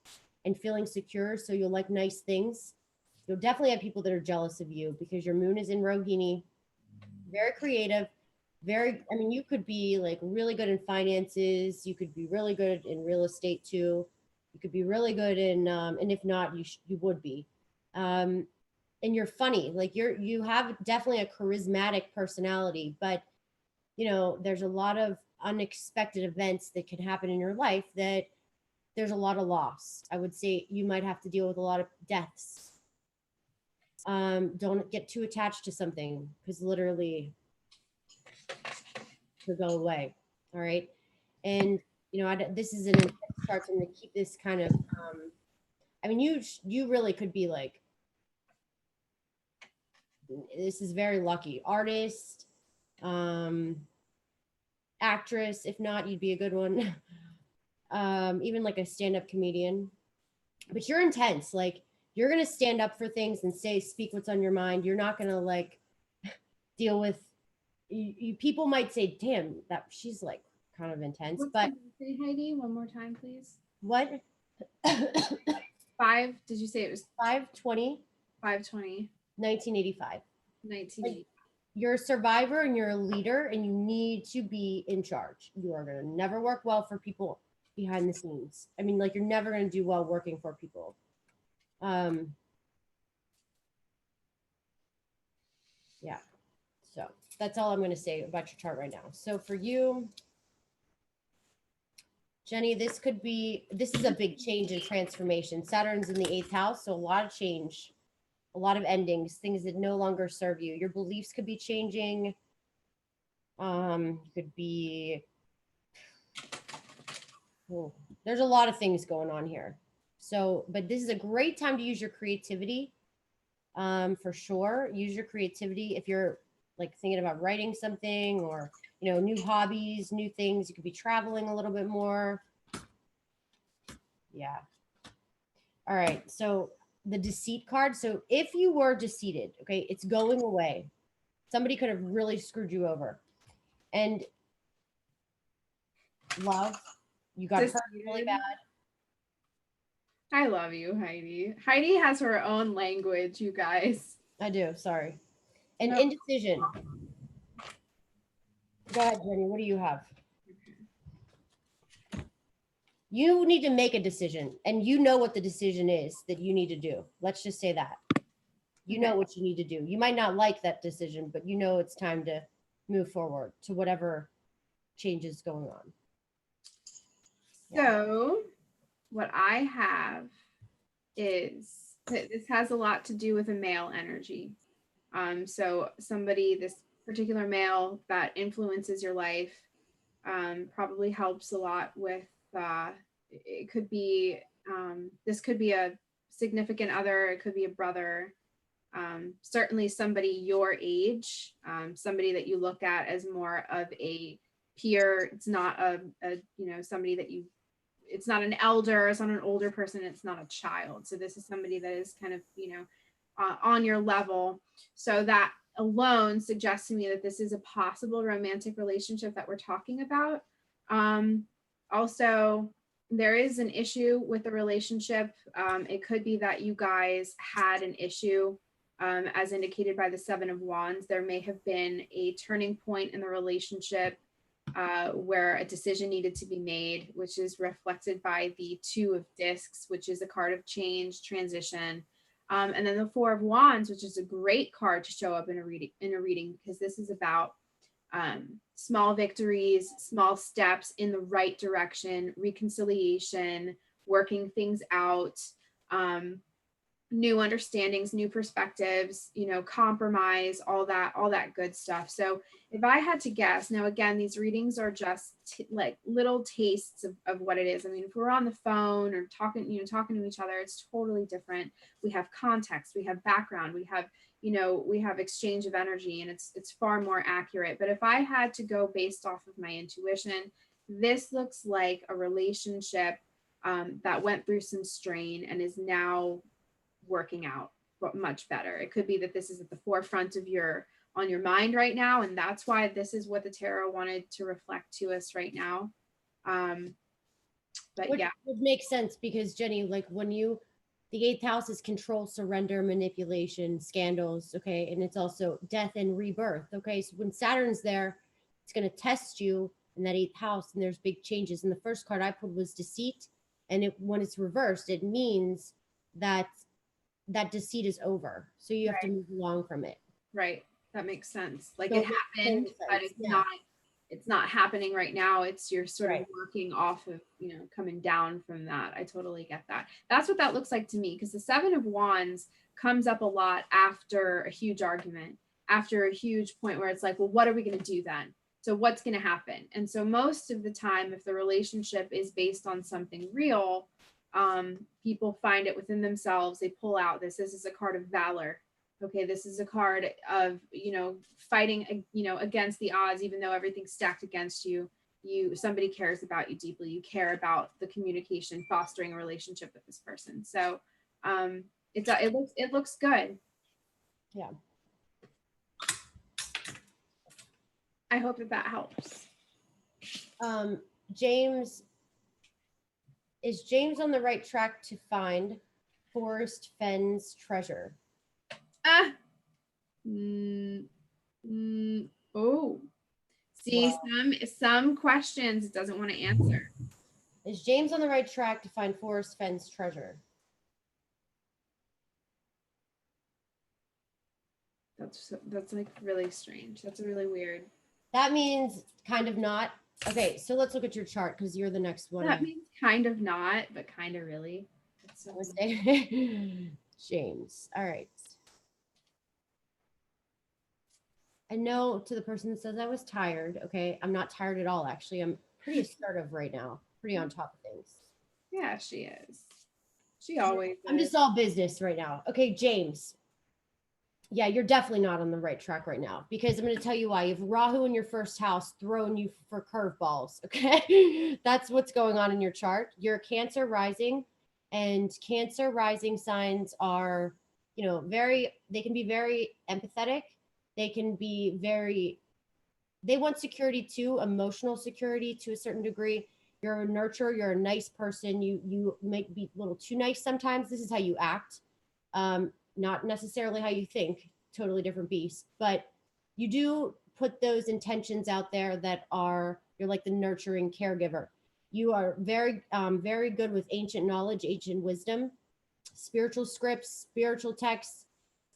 and feeling secure. So you'll like nice things. You'll definitely have people that are jealous of you because your moon is in Rohini, very creative, I mean, you could be like really good in finances. You could be really good in real estate too. You could be really good in, and if not, you would be. And you're funny. Like you have definitely a charismatic personality, but you know, there's a lot of unexpected events that can happen in your life that there's a lot of loss. I would say you might have to deal with a lot of deaths. Don't get too attached to something because literally to go away. All right. And, you know, this is an chart to keep this kind of, I mean, you really could be like, this is very lucky. Artist, actress, if not, you'd be a good one. Even like a stand-up comedian. But you're intense. Like, you're going to stand up for things and speak what's on your mind. You're not going to like deal with, people might say, damn, that she's like kind of intense. What's but say, Heidi, one more time, please. What? 5, did you say it was 5/20 5/20 1985? 1980. Like, you're a survivor and you're a leader and you need to be in charge. You are going to never work well for people behind the scenes. I mean, like, you're never going to do well working for people. Yeah. So that's all I'm going to say about your chart right now. So for you, Jenny, this is a big change and transformation. Saturn's in the 8th house, so a lot of change, a lot of endings, things that no longer serve you. Your beliefs could be changing. Could be, there's a lot of things going on here. So, but this is a great time to use your creativity. For sure, use your creativity if you're like thinking about writing something or, you know, new hobbies, new things. You could be traveling a little bit more. Yeah. All right. So the deceit card. So if you were deceived, okay, it's going away. Somebody could have really screwed you over. And love, you got hurt really bad. I love you, Heidi. Heidi has her own language, you guys. I do. Sorry. And indecision. Go ahead, Jenny. What do you have? You need to make a decision, and you know what the decision is that you need to do. Let's just say that. You know what you need to do. You might not like that decision, but you know it's time to move forward to whatever change is going on. So what I have is, this has a lot to do with a male energy. So this particular male that influences your life probably helps a lot with, it could be, this could be a significant other, it could be a brother, certainly somebody your age, somebody that you look at as more of a peer. It's not a somebody that it's not an elder, it's not an older person, it's not a child. So this is somebody that is kind of, on your level. So that alone suggests to me that this is a possible romantic relationship that we're talking about. Also, there is an issue with the relationship. It could be that you guys had an issue, as indicated by the 7 of Wands. There may have been a turning point in the relationship where a decision needed to be made, which is reflected by the 2 of Discs, which is a card of change, transition. And then the Four of Wands, which is a great card to show up in a reading, because this is about small victories, small steps in the right direction, reconciliation, working things out, new understandings, new perspectives, compromise, all that good stuff. So if I had to guess, now again, these readings are just like little tastes of what it is. I mean, if we're on the phone or talking to each other, it's totally different. We have context, we have background, we have exchange of energy, and it's far more accurate. But if I had to go based off of my intuition, this looks like a relationship that went through some strain and is now working out much better. It could be that this is at the forefront of on your mind right now, and that's why this is what the tarot wanted to reflect to us right now. But Which yeah, would make sense, because Jenny, like the 8th house is control, surrender, manipulation, scandals, okay, and it's also death and rebirth, okay. So when Saturn's there, it's going to test you in that 8th house, and there's big changes. And the first card I pulled was deceit, and when it's reversed, it means that deceit is over, so you have to move along from it. Right, that makes sense. Like So it happened, but it's not happening right now. It's you're sort of working off of, coming down from that. I totally get that. That's what that looks like to me, because the Seven of Wands comes up a lot after a huge argument, after a huge point where it's like, well, what are we going to do then? So what's going to happen? And so most of the time, if the relationship is based on something real, people find it within themselves. They pull out this is a card of valor. Okay, this is a card of, fighting, against the odds, even though everything's stacked against you. Somebody cares about you deeply. You care about the communication, fostering a relationship with this person. So it looks good. Yeah. I hope that helps. James, is James on the right track to find Forest Fenn's treasure? Oh, see, some questions it doesn't want to answer. Is James on the right track to find Forest Fenn's treasure? That's like really strange. That's really weird. That means kind of not. Okay, so let's look at your chart, because you're the next one. That means kind of not, but kind of really. James. All right. I know, to the person that says I was tired. Okay, I'm not tired at all. Actually, I'm pretty assertive right now. Pretty on top of things. Yeah, she is. She always. I'm just all business right now. Okay, James. Yeah, you're definitely not on the right track right now, because I'm going to tell you why. You have Rahu in your first house throwing you for curveballs. Okay, that's what's going on in your chart. You're Cancer rising, and Cancer rising signs are, they can be very empathetic. They can be they want security too, emotional security to a certain degree. You're a nurturer. You're a nice person. You might be a little too nice sometimes. This is how you act. Not necessarily how you think, totally different beast, but you do put those intentions out there that you're like the nurturing caregiver. You are very, very good with ancient knowledge, ancient wisdom, spiritual scripts, spiritual texts,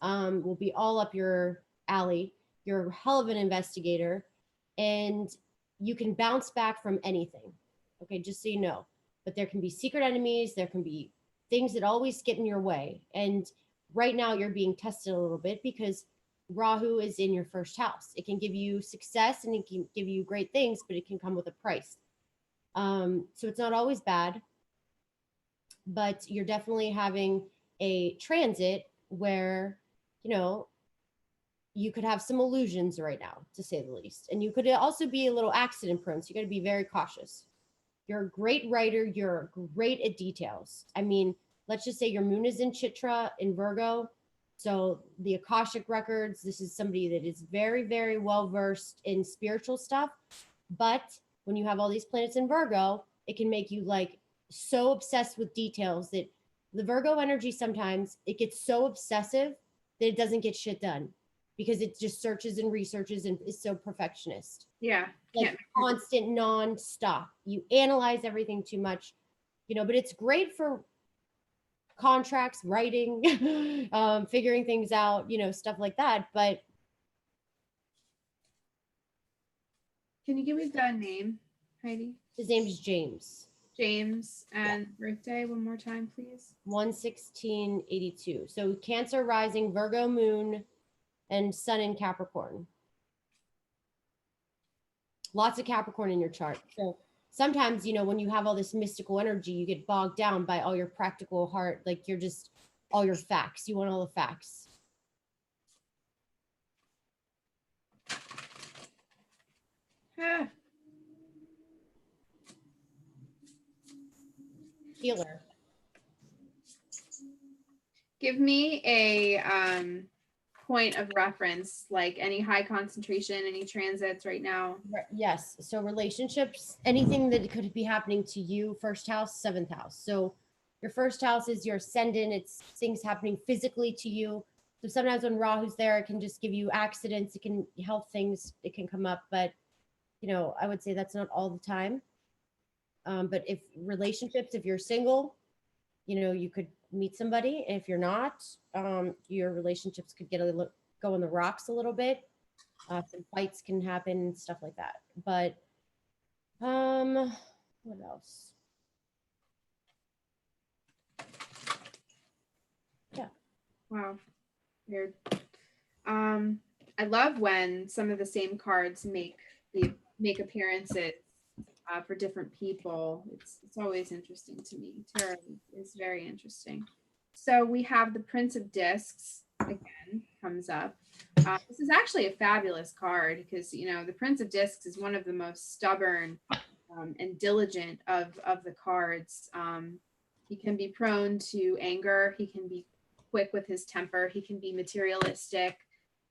will be all up your alley. You're a hell of an investigator, and you can bounce back from anything. Okay, just so you know. But there can be secret enemies. There can be things that always get in your way. And right now you're being tested a little bit, because Rahu is in your first house. It can give you success and it can give you great things, but it can come with a price. So it's not always bad, but you're definitely having a transit where, you could have some illusions right now, to say the least. And you could also be a little accident prone. So you got to be very cautious. You're a great writer. You're great at details. I mean, let's just say your moon is in Chitra in Virgo. So the Akashic records, this is somebody that is very, very well versed in spiritual stuff. But when you have all these planets in Virgo, it can make you like so obsessed with details that the Virgo energy, sometimes it gets so obsessive that it doesn't get shit done, because it just searches and researches and is so perfectionist. Yeah. Like constant, non-stop. You analyze everything too much, but it's great for contracts, writing, figuring things out, stuff like that. But Can you give me the name, Heidi? his name is James. James, and birthday one more time, please. 1/16/82. So Cancer rising, Virgo moon, and sun in Capricorn. Lots of Capricorn in your chart. So sometimes, when you have all this mystical energy, you get bogged down by all your practical heart. Like you're just all your facts. You want all the facts. Ah. Healer. Give me a point of reference, like any high concentration, any transits right now. Yes. So relationships, anything that could be happening to you, first house, seventh house. So your first house is your ascendant. It's things happening physically to you. So sometimes when Rahu's there, it can just give you accidents. It can health things. It can come up, but I would say that's not all the time. But if relationships, if you're single, you could meet somebody. If you're not, your relationships could go on the rocks a little bit. Some fights can happen and stuff like that. But what else? Yeah. Wow. Weird. I love when some of the same cards make appearances for different people. It's always interesting to me. Tarot is very interesting. So we have the Prince of Discs again comes up. This is actually a fabulous card because the Prince of Discs is one of the most stubborn and diligent of the cards. He can be prone to anger. He can be quick with his temper. He can be materialistic.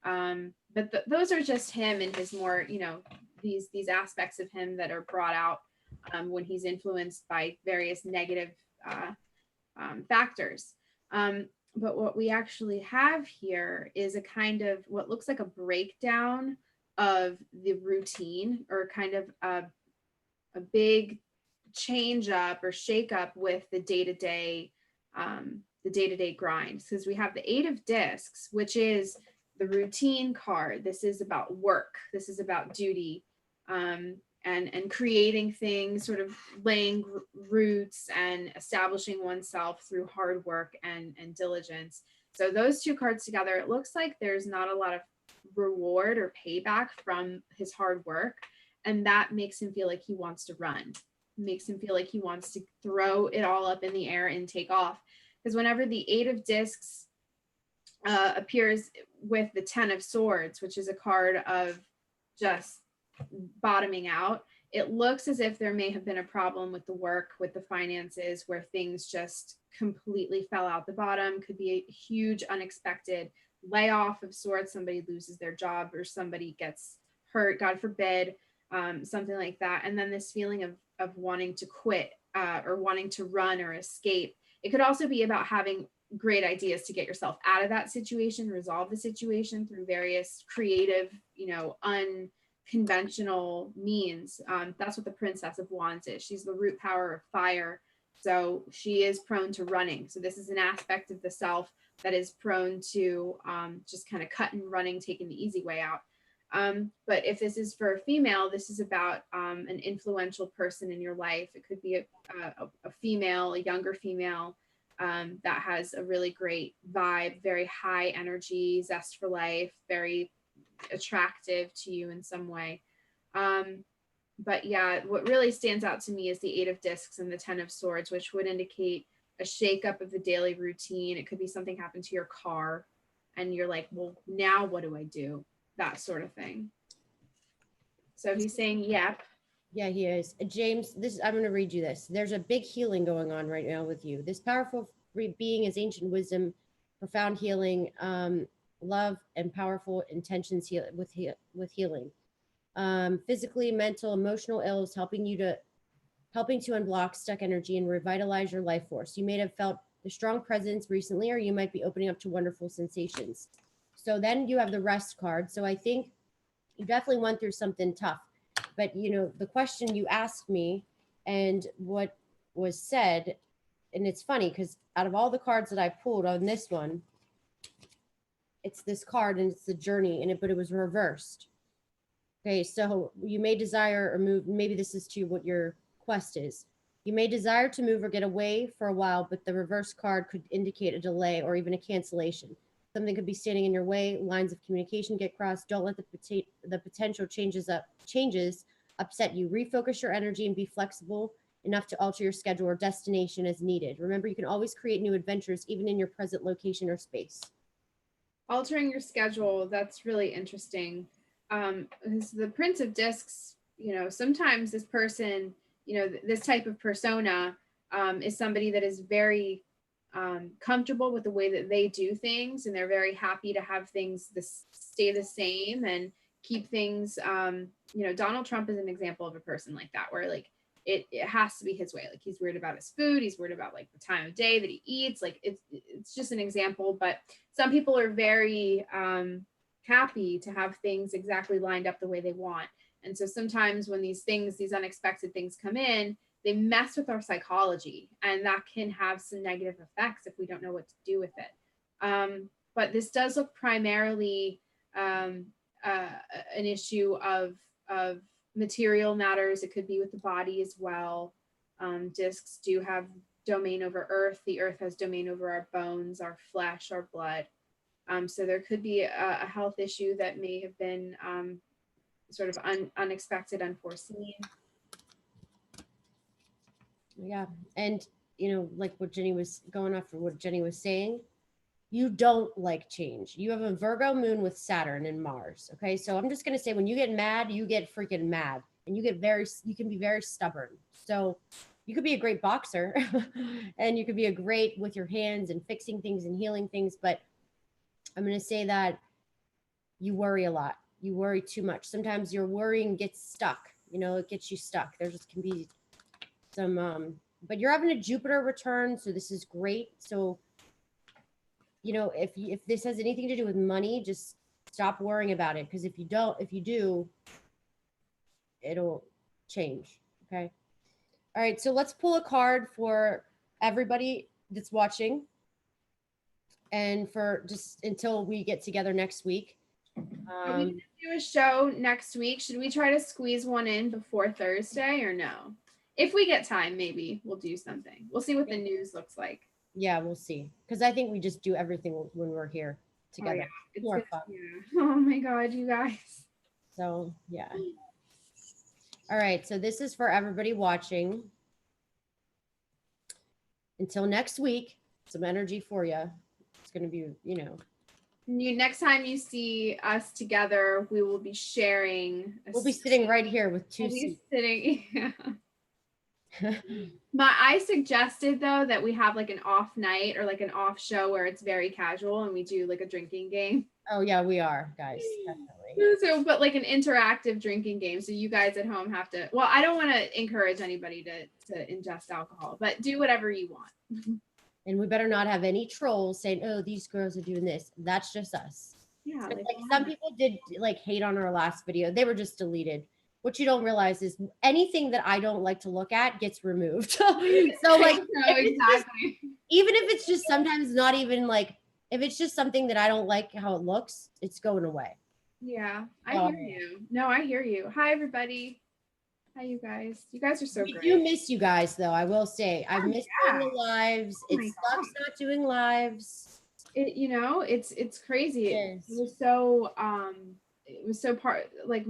But those are just him and his more, these aspects of him that are brought out when he's influenced by various negative factors. But what we actually have here is a kind of what looks like a breakdown of the routine, or kind of a big change up or shake up with the day-to-day grind. Because we have the Eight of Discs, which is the routine card. This is about work. This is about duty, and creating things, sort of laying roots and establishing oneself through hard work and diligence. So those two cards together, it looks like there's not a lot of reward or payback from his hard work. And that makes him feel like he wants to run, makes him feel like he wants to throw it all up in the air and take off. Because whenever the Eight of Discs appears with the Ten of Swords, which is a card of just bottoming out, it looks as if there may have been a problem with the work, with the finances, where things just completely fell out the bottom. Could be a huge unexpected layoff of sorts. Somebody loses their job or somebody gets hurt, God forbid, something like that. And then this feeling of wanting to quit or wanting to run or escape. It could also be about having great ideas to get yourself out of that situation, resolve the situation through various creative, unconventional means. That's what the Princess of Wands is. She's the root power of fire. So she is prone to running. So this is an aspect of the self that is prone to just kind of cut and running, taking the easy way out. But if this is for a female, this is about an influential person in your life. It could be a female, a younger female, that has a really great vibe, very high energy, zest for life, very attractive to you in some way. But yeah, what really stands out to me is the Eight of Discs and the Ten of Swords, which would indicate a shakeup of the daily routine. It could be something happened to your car and you're like, well, now what do I do? That sort of thing. So he's saying, yep. Yeah, he is. James, I'm going to read you this. There's a big healing going on right now with you. This powerful being is ancient wisdom, profound healing, love, and powerful intentions with healing. Physically, mental, emotional ills, helping to unblock stuck energy and revitalize your life force. You may have felt the strong presence recently, or you might be opening up to wonderful sensations. So then you have the Rest card. So I think you definitely went through something tough. But, the question you asked me and what was said and it's funny because out of all the cards that I pulled on this one, it's this card and it's the journey in it, but it was reversed. Okay, so you may desire or move, maybe this is to what your quest is. You may desire to move or get away for a while, but the reverse card could indicate a delay or even a cancellation. Something could be standing in your way, lines of communication get crossed. Don't let the potential changes upset you. Refocus your energy and be flexible enough to alter your schedule or destination as needed. Remember, you can always create new adventures even in your present location or space. Altering your schedule, that's really interesting. The Prince of Discs, sometimes this person, this type of persona is somebody that is very comfortable with the way that they do things, and they're very happy to have things stay the same and keep things. Donald Trump is an example of a person like that, where like it has to be his way. Like he's worried about his food, he's worried about like the time of day that he eats. Like it's just an example, but some people are very happy to have things exactly lined up the way they want. And so sometimes when these unexpected things come in, they mess with our psychology, and that can have some negative effects if we don't know what to do with it. But this does look primarily an issue of material matters. It could be with the body as well. Discs do have domain over earth. The earth has domain over our bones, our flesh, our blood. So there could be a health issue that may have been sort of unexpected, unforeseen. Yeah. And, like what Jenny was going off of what Jenny was saying, you don't like change. You have a Virgo moon with Saturn and Mars. Okay. So I'm just going to say, when you get mad, you get freaking mad, and you can be very stubborn. So you could be a great boxer and you could be a great with your hands and fixing things and healing things. But I'm going to say that you worry a lot. You worry too much. Sometimes your worrying gets stuck. It gets you stuck. There just can be some, but you're having a Jupiter return. So this is great. So, if this has anything to do with money, just stop worrying about it. Because if you do, it'll change. Okay. All right. So let's pull a card for everybody that's watching, and for just until we get together next week. Are we gonna do a show next week? Should we try to squeeze one in before Thursday, or no? If we get time, maybe we'll do something. We'll see what the news looks like. Yeah, we'll see. Because I think we just do everything when we're here together. Oh, yeah. More fun. Yeah. Oh my God, you guys. So yeah. All right. So this is for everybody watching. Until next week, some energy for you. It's going to be, Next time you see us together, we will be sharing. We'll be sitting right here with two we'll seats. Sitting. Yeah. I suggested though that we have like an off night or like an off show where it's very casual and we do like a drinking game. Oh yeah, we are, guys. Definitely. So, but like an interactive drinking game. So you guys at home have to. Well, I don't want to encourage anybody to ingest alcohol, but do whatever you want. And we better not have any trolls saying, "Oh, these girls are doing this." That's just us. Yeah. Like some people did like hate on our last video. They were just deleted. What you don't realize is anything that I don't like to look at gets removed. So like, exactly. Even if it's just sometimes not even like, if it's just something that I don't like how it looks, it's going away. Yeah, I hear you. No, I hear you. Hi, everybody. Hi, you guys. You guys are so great. I do miss you guys, though. I will say, I've missed doing the lives. It sucks not doing lives. It's crazy. It was so like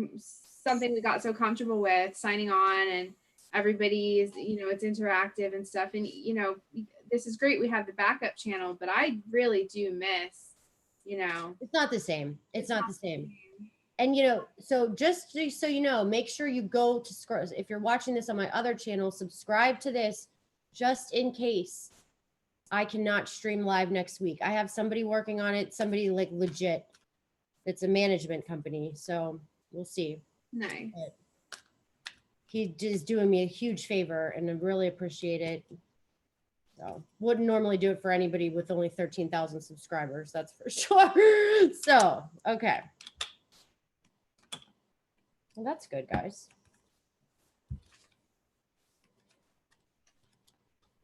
something we got so comfortable with signing on, and everybody is, it's interactive and stuff. And, this is great. We have the backup channel, but I really do miss, It's not the same. It's not the same. And, so just so you know, make sure you go to scroll. If you're watching this on my other channel, subscribe to this just in case I cannot stream live next week. I have somebody working on it, somebody like legit. It's a management company. So we'll see. Nice. But he is doing me a huge favor and I really appreciate it. So wouldn't normally do it for anybody with only 13,000 subscribers. That's for sure. So, okay. Well, that's good, guys.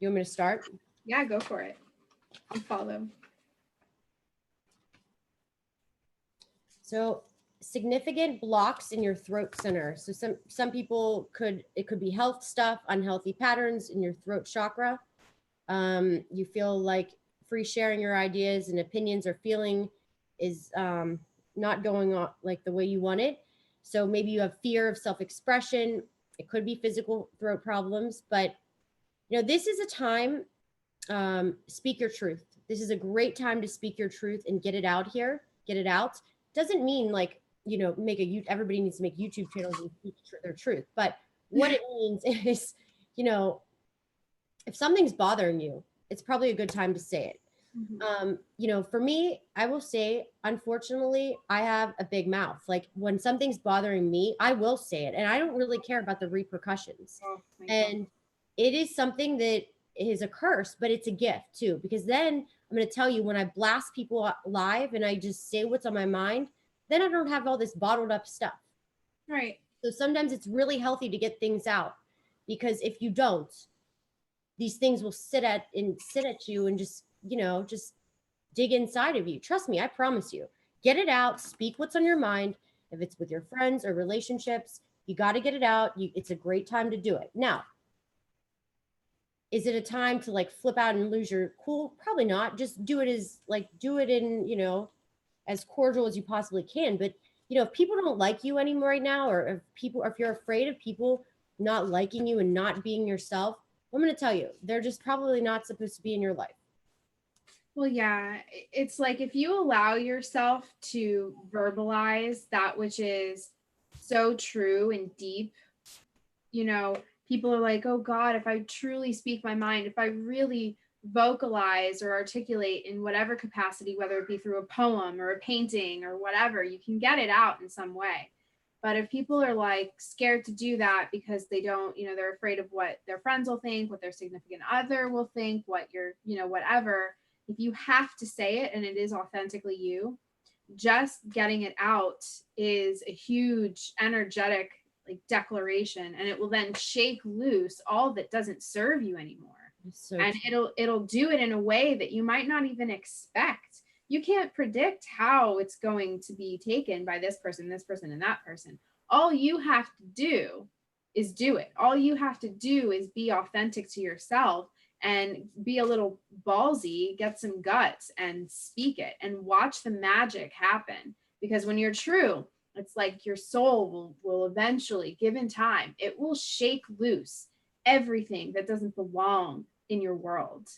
You want me to start? Yeah, go for it. I'll follow. So significant blocks in your throat center. So some people it could be health stuff, unhealthy patterns in your throat chakra. You feel like free sharing your ideas and opinions or feeling is not going on like the way you want it. So maybe you have fear of self-expression. It could be physical throat problems, but this is a time, speak your truth. This is a great time to speak your truth and get it out here, get it out. Doesn't mean like, everybody needs to make YouTube channels and speak their truth. But what it means is, if something's bothering you, it's probably a good time to say it. For me, I will say, unfortunately, I have a big mouth. Like when something's bothering me, I will say it. And I don't really care about the repercussions. Oh, and it is something that is a curse, but it's a gift too, because then I'm going to tell you, when I blast people live and I just say what's on my mind, then I don't have all this bottled up stuff. Right. So sometimes it's really healthy to get things out, because if you don't, these things will sit at you and just dig inside of you. Trust me, I promise you. Get it out, speak what's on your mind. If it's with your friends or relationships, you got to get it out. It's a great time to do it. Now, is it a time to like flip out and lose your cool? Probably not. Just do it in, as cordial as you possibly can. But, if people don't like you anymore right now, or if you're afraid of people not liking you and not being yourself, I'm going to tell you, they're just probably not supposed to be in your life. Well, yeah, it's like if you allow yourself to verbalize that which is so true and deep, people are like, oh God, if I truly speak my mind, if I really vocalize or articulate in whatever capacity, whether it be through a poem or a painting or whatever, you can get it out in some way. But if people are like scared to do that because they don't, they're afraid of what their friends will think, what their significant other will think, what whatever, if you have to say it and it is authentically you, just getting it out is a huge energetic like declaration, and it will then shake loose all that doesn't serve you anymore. So and it'll do it in a way that you might not even expect. You can't predict how it's going to be taken by this person, and that person. All you have to do is do it. All you have to do is be authentic to yourself and be a little ballsy, get some guts and speak it and watch the magic happen. Because when you're true, it's like your soul will eventually, given time, it will shake loose everything that doesn't belong in your world.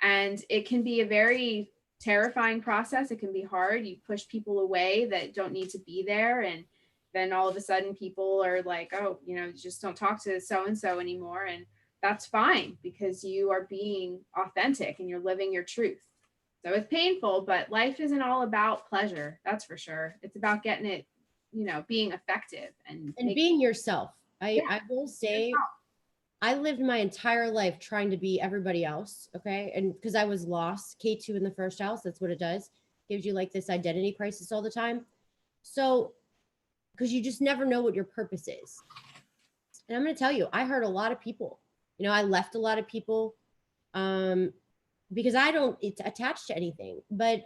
And it can be a very terrifying process. It can be hard. You push people away that don't need to be there. And then all of a sudden people are like, oh, just don't talk to so-and-so anymore. And that's fine, because you are being authentic and you're living your truth. So it's painful, but life isn't all about pleasure. That's for sure. It's about getting it, being effective and being yourself. I will say, I lived my entire life trying to be everybody else. Okay. And because I was lost, K2 in the first house, that's what it does. Gives you like this identity crisis all the time. So, because you just never know what your purpose is. And I'm going to tell you, I hurt a lot of people. I left a lot of people because I don't attach to anything. But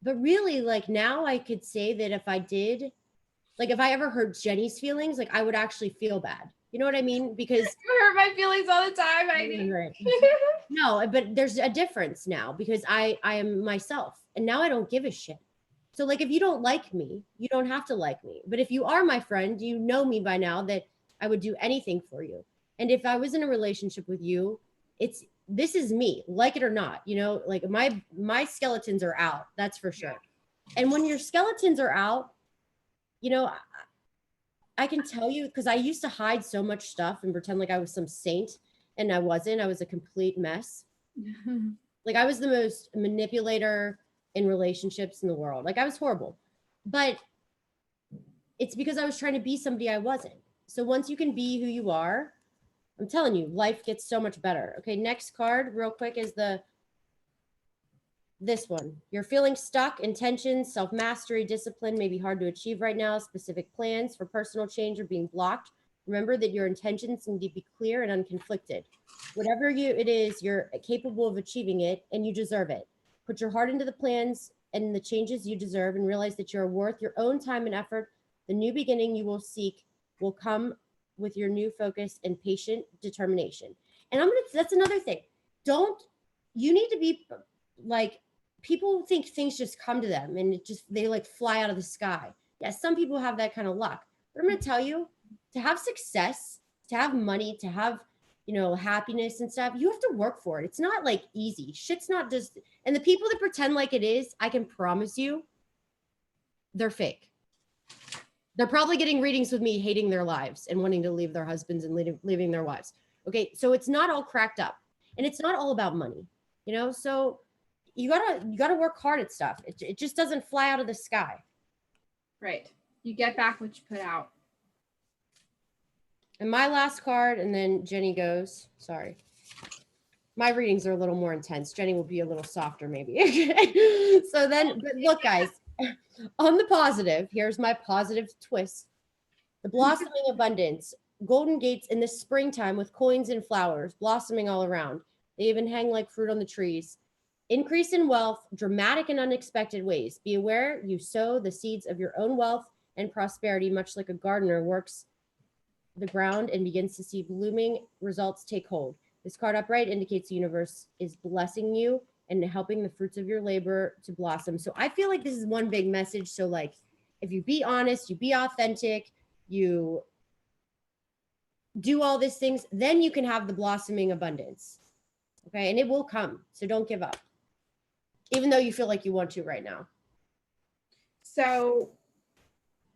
really, like now I could say that if I did, like if I ever hurt Jenny's feelings, like I would actually feel bad. You know what I mean? Because you hurt my feelings all the time, Heidi. Right. No, but there's a difference now, because I am myself, and now I don't give a shit. So like if you don't like me, you don't have to like me. But if you are my friend, you know me by now that I would do anything for you. And if I was in a relationship with you, this is me, like it or not, like my skeletons are out. That's for sure. And when your skeletons are out, I can tell you, because I used to hide so much stuff and pretend like I was some saint, and I wasn't. I was a complete mess. Like I was the most manipulator in relationships in the world. Like I was horrible. But it's because I was trying to be somebody I wasn't. So once you can be who you are, I'm telling you, life gets so much better. Okay, next card real quick is this one. You're feeling stuck, intentions, self-mastery, discipline may be hard to achieve right now. Specific plans for personal change are being blocked Remember that your intentions need to be clear and unconflicted. Whatever it is, you're capable of achieving it and you deserve it. Put your heart into the plans and the changes you deserve and realize that you're worth your own time and effort. The new beginning you will seek will come with your new focus and patient determination. And that's another thing. You need to be like, people think things just come to them and they like fly out of the sky. Yes, some people have that kind of luck. But I'm going to tell you, to have success, to have money, to have, happiness and stuff, you have to work for it. It's not like easy. Shit's not just, and the people that pretend like it is, I can promise you, they're fake. They're probably getting readings with me, hating their lives and wanting to leave their husbands and leaving their wives. Okay. So it's not all cracked up and it's not all about money, so you gotta work hard at stuff. It just doesn't fly out of the sky. Right. You get back what you put out. And my last card, and then Jenny goes. Sorry. My readings are a little more intense. Jenny will be a little softer, maybe. So then, but look, guys, on the positive, here's my positive twist. The blossoming abundance, golden gates in the springtime with coins and flowers blossoming all around. They even hang like fruit on the trees. Increase in wealth, dramatic and unexpected ways. Be aware you sow the seeds of your own wealth and prosperity, much like a gardener works the ground and begins to see blooming results take hold. This card upright indicates the universe is blessing you and helping the fruits of your labor to blossom. So I feel like this is one big message. So like, if you be honest, you be authentic, you do all these things, then you can have the blossoming abundance. Okay. And it will come. So don't give up, even though you feel like you want to right now. So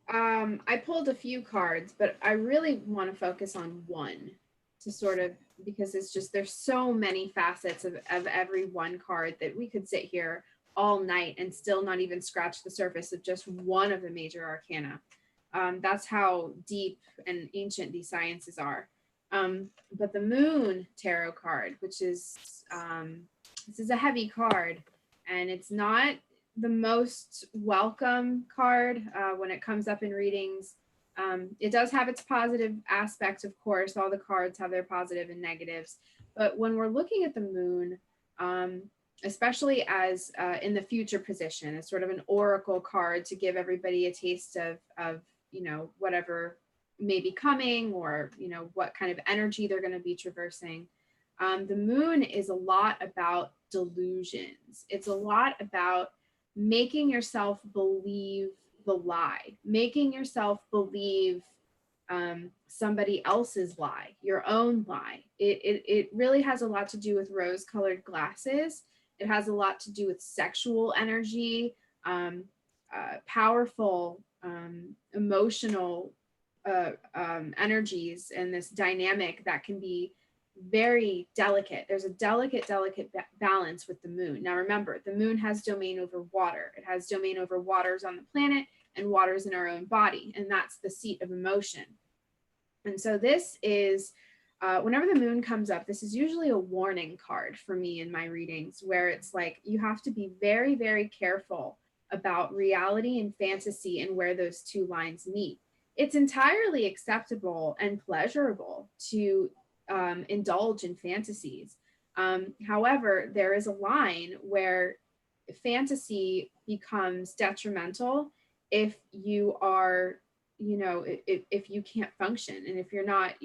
I pulled a few cards, but I really want to focus on one to sort of, because it's just, there's so many facets of every one card that we could sit here all night and still not even scratch the surface of just one of the major arcana. That's how deep and ancient these sciences are. But the Moon Tarot card, which is, this is a heavy card, and it's not the most welcome card when it comes up in readings. It does have its positive aspects, of course. All the cards have their positive and negatives. But when we're looking at the moon, especially as in the future position, as sort of an oracle card to give everybody a taste of whatever may be coming, or, what kind of energy they're going to be traversing. The moon is a lot about delusions. It's a lot about making yourself believe the lie, making yourself believe somebody else's lie, your own lie. It really has a lot to do with rose-colored glasses. It has a lot to do with sexual energy, powerful, emotional energies, and this dynamic that can be very delicate. There's a delicate balance with the moon. Now remember, the moon has domain over water. It has domain over waters on the planet and waters in our own body, and that's the seat of emotion. And so this is, whenever the moon comes up, this is usually a warning card for me in my readings, where it's like, you have to be very, very careful about reality and fantasy and where those two lines meet. It's entirely acceptable and pleasurable to indulge in fantasies. However, there is a line where fantasy becomes detrimental if you are, if you can't function, and if you're not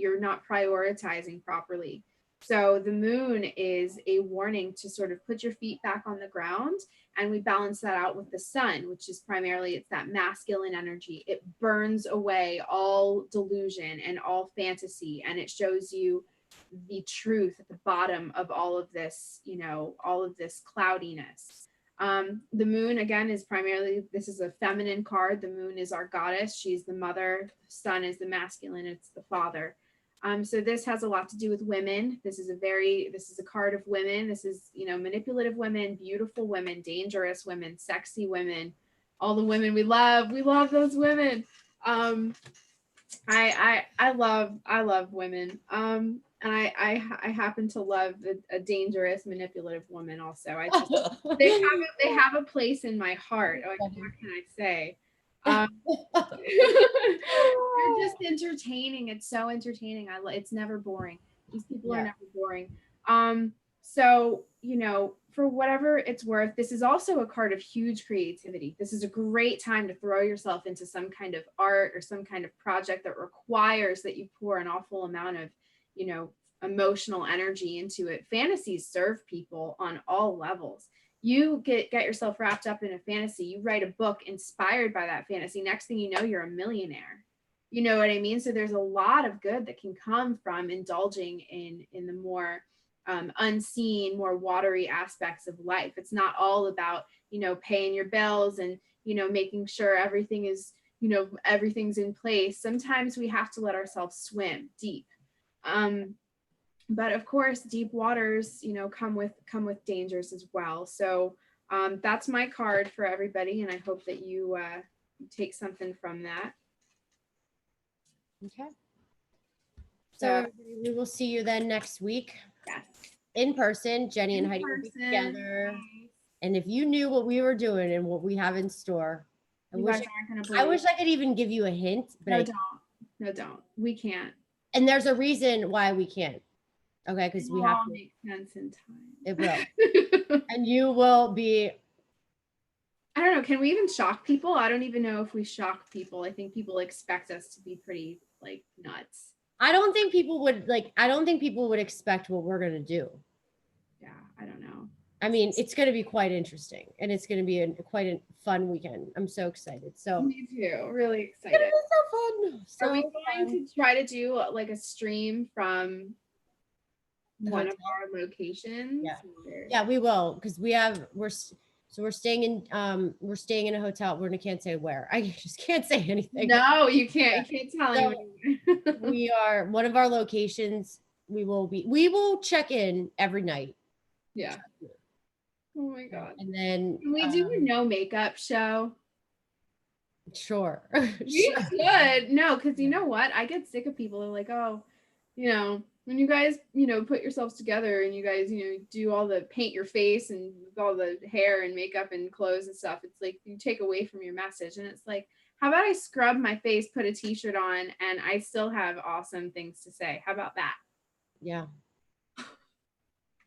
prioritizing properly. So the moon is a warning to sort of put your feet back on the ground, and we balance that out with the sun, which is primarily, it's that masculine energy. It burns away all delusion and all fantasy, and it shows you the truth at the bottom of all of this, all of this cloudiness. The moon, again, is primarily, this is a feminine card. The moon is our goddess. She's the mother. Sun is the masculine. It's the father. So this has a lot to do with women. This is a card of women. This is, manipulative women, beautiful women, dangerous women, sexy women, all the women we love. We love those women. I love women. And I happen to love a dangerous, manipulative woman also. They have a place in my heart. What can I say? They're just entertaining. It's so entertaining. It's never boring. These people are never boring. So, for whatever it's worth, this is also a card of huge creativity. This is a great time to throw yourself into some kind of art or some kind of project that requires that you pour an awful amount of, emotional energy into it. Fantasies serve people on all levels. You get yourself wrapped up in a fantasy, you write a book inspired by that fantasy. Next thing you know, you're a millionaire. You know what I mean? So there's a lot of good that can come from indulging in the more unseen, more watery aspects of life. It's not all about, paying your bills and, making sure everything is, everything's in place. Sometimes we have to let ourselves swim deep. But of course, deep waters, come with dangers as well. So that's my card for everybody, and I hope that you take something from that. Okay. So we will see you then next week. Yes. In person. Jenny and Heidi will be together. Nice. And if you knew what we were doing and what we have in store, I wish I could even give you a hint. But don't. We can't. And there's a reason why we can't. Okay, because we have to make sense in time. It will. And you will be. I don't know. Can we even shock people? I don't even know if we shock people. I think people expect us to be pretty nuts. I don't think people would expect what we're gonna do. Yeah, I don't know. I mean, it's gonna be quite interesting, and it's gonna be quite a fun weekend. I'm so excited. So me too. Really excited. It's gonna be so fun. So are we going to try to do a stream from one of our locations? Yeah, we will, because we're staying in a hotel. We can't say where. I just can't say anything. No, you can't. You can't tell anyone. We are one of our locations. We will check in every night. Yeah. Oh my God. And then can we do a no makeup show? Sure. We should. No, because you know what? I get sick of people who are like, oh, when you guys, put yourselves together and you guys, do all the paint your face and all the hair and makeup and clothes and stuff, it's like you take away from your message. And it's like, how about I scrub my face, put a t-shirt on, and I still have awesome things to say? How about that? Yeah.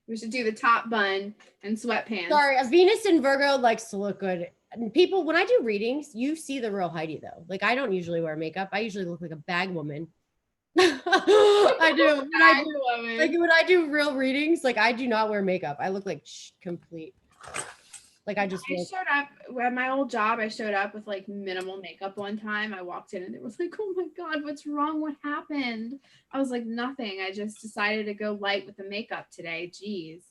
We should do the top bun and sweatpants. Sorry, a Venus in Virgo likes to look good. And people, when I do readings, you see the real Heidi though. I don't usually wear makeup. I usually look like a bag woman. I do. When I do real readings, I do not wear makeup. I look like complete. I showed up at my old job. I showed up with minimal makeup one time. I walked in and it was like, oh my God, what's wrong? What happened? I was like, nothing. I just decided to go light with the makeup today. Jeez.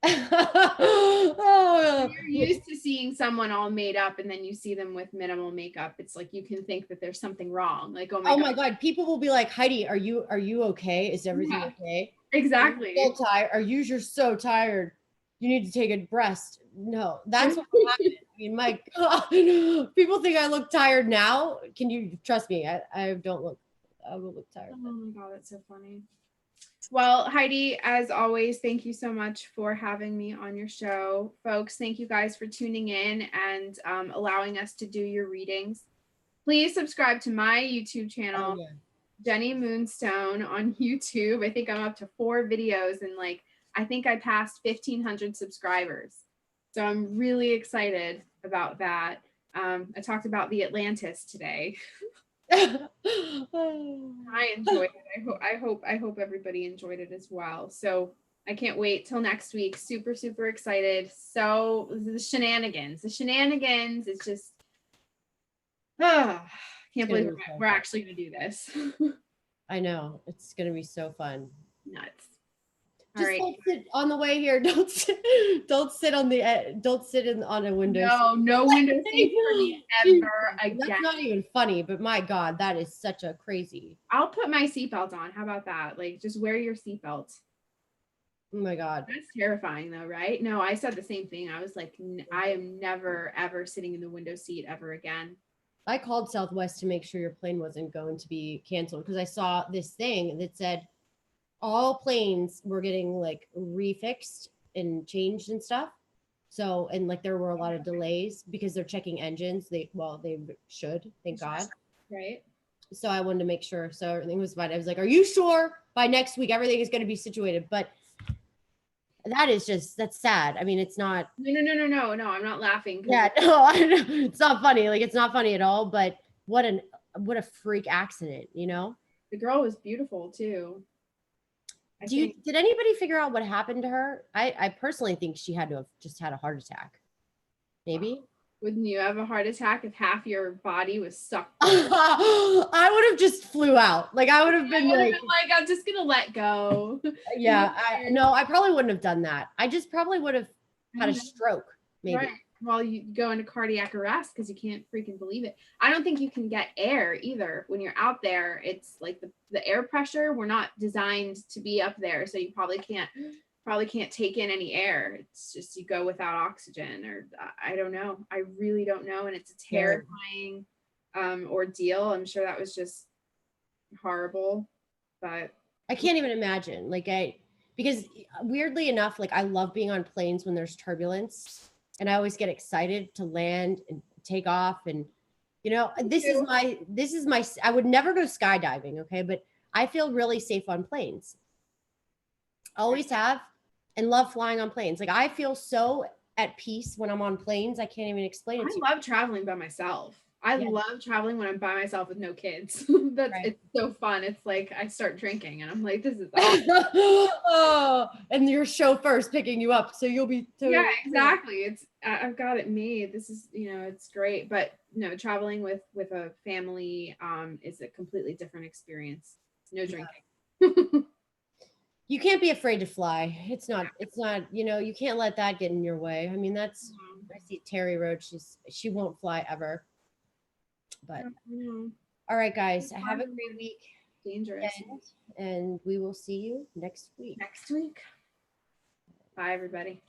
Oh, you're used to seeing someone all made up and then you see them with minimal makeup. It's like you can think that there's something wrong. Oh my God. People will be like, Heidi, are you okay? Is everything okay? Exactly. You're so tired. You need to take a rest. No, that's what happened. I mean, my God, people think I look tired now. Can you trust me? I don't look. I will look tired. Oh my God, that's so funny. Well, Heidi, as always, thank you so much for having me on your show. Folks, thank you guys for tuning in and allowing us to do your readings. Please subscribe to my YouTube channel, Jenny Moonstone on YouTube. I think I'm up to 4 videos and I think I passed 1,500 subscribers. So I'm really excited about that. I talked about the Atlantis today. I enjoyed it. I hope everybody enjoyed it as well. So I can't wait till next week. Super, super excited. So the shenanigans is just, can't believe we're actually going to do this. I know. It's going to be so fun. Nuts. Just don't sit on the way here. Don't sit on a window. No window seat for me ever again. That's not even funny, but my God, that is such a crazy. I'll put my seatbelt on. How about that? Just wear your seatbelt. Oh my God. That's terrifying though, right? No, I said the same thing. I was like, I am never, ever sitting in the window seat ever again. I called Southwest to make sure your plane wasn't going to be canceled because I saw this thing that said, all planes were getting refixed and changed and stuff. So, and like there were a lot of delays because they're checking engines. They should, thank God. Right. So I wanted to make sure. So everything was fine. I was like, are you sure by next week everything is going to be situated? But that's sad. I mean, it's not. No. I'm not laughing. Yeah, no, I know. It's not funny. Like, it's not funny at all. But what a freak accident, you know? The girl was beautiful too. Did anybody figure out what happened to her? I personally think she had to have just had a heart attack. Maybe. Wouldn't you have a heart attack if half your body was sucked? I would have just flew out. Like, I would have been like, I'm just gonna let go. Yeah, I probably wouldn't have done that. I just probably would have had a stroke, maybe. Right. Well, you go into cardiac arrest because you can't freaking believe it. I don't think you can get air either when you're out there. It's like the air pressure. We're not designed to be up there, so you probably can't take in any air. It's just you go without oxygen, or I don't know. I really don't know, and it's a terrifying ordeal. I'm sure that was just horrible, but I can't even imagine. Because weirdly enough, like I love being on planes when there's turbulence, and I always get excited to land and take off. And this is my. I would never go skydiving, okay, but I feel really safe on planes. Always have, and love flying on planes. Like I feel so at peace when I'm on planes. I can't even explain it to you. I love traveling by myself. I love traveling when I'm by myself with no kids. It's so fun. It's like I start drinking and I'm like, this is awesome. Oh, and your chauffeur's picking you up, so you'll be yeah, exactly. I've got it made. This is it's great, but no, traveling with a family is a completely different experience. No drinking. You can't be afraid to fly. It's not, you can't let that get in your way. I mean, I see Terry Road. She won't fly ever. But all right, guys, have a great week. Dangerous. And we will see you next week. Bye, everybody.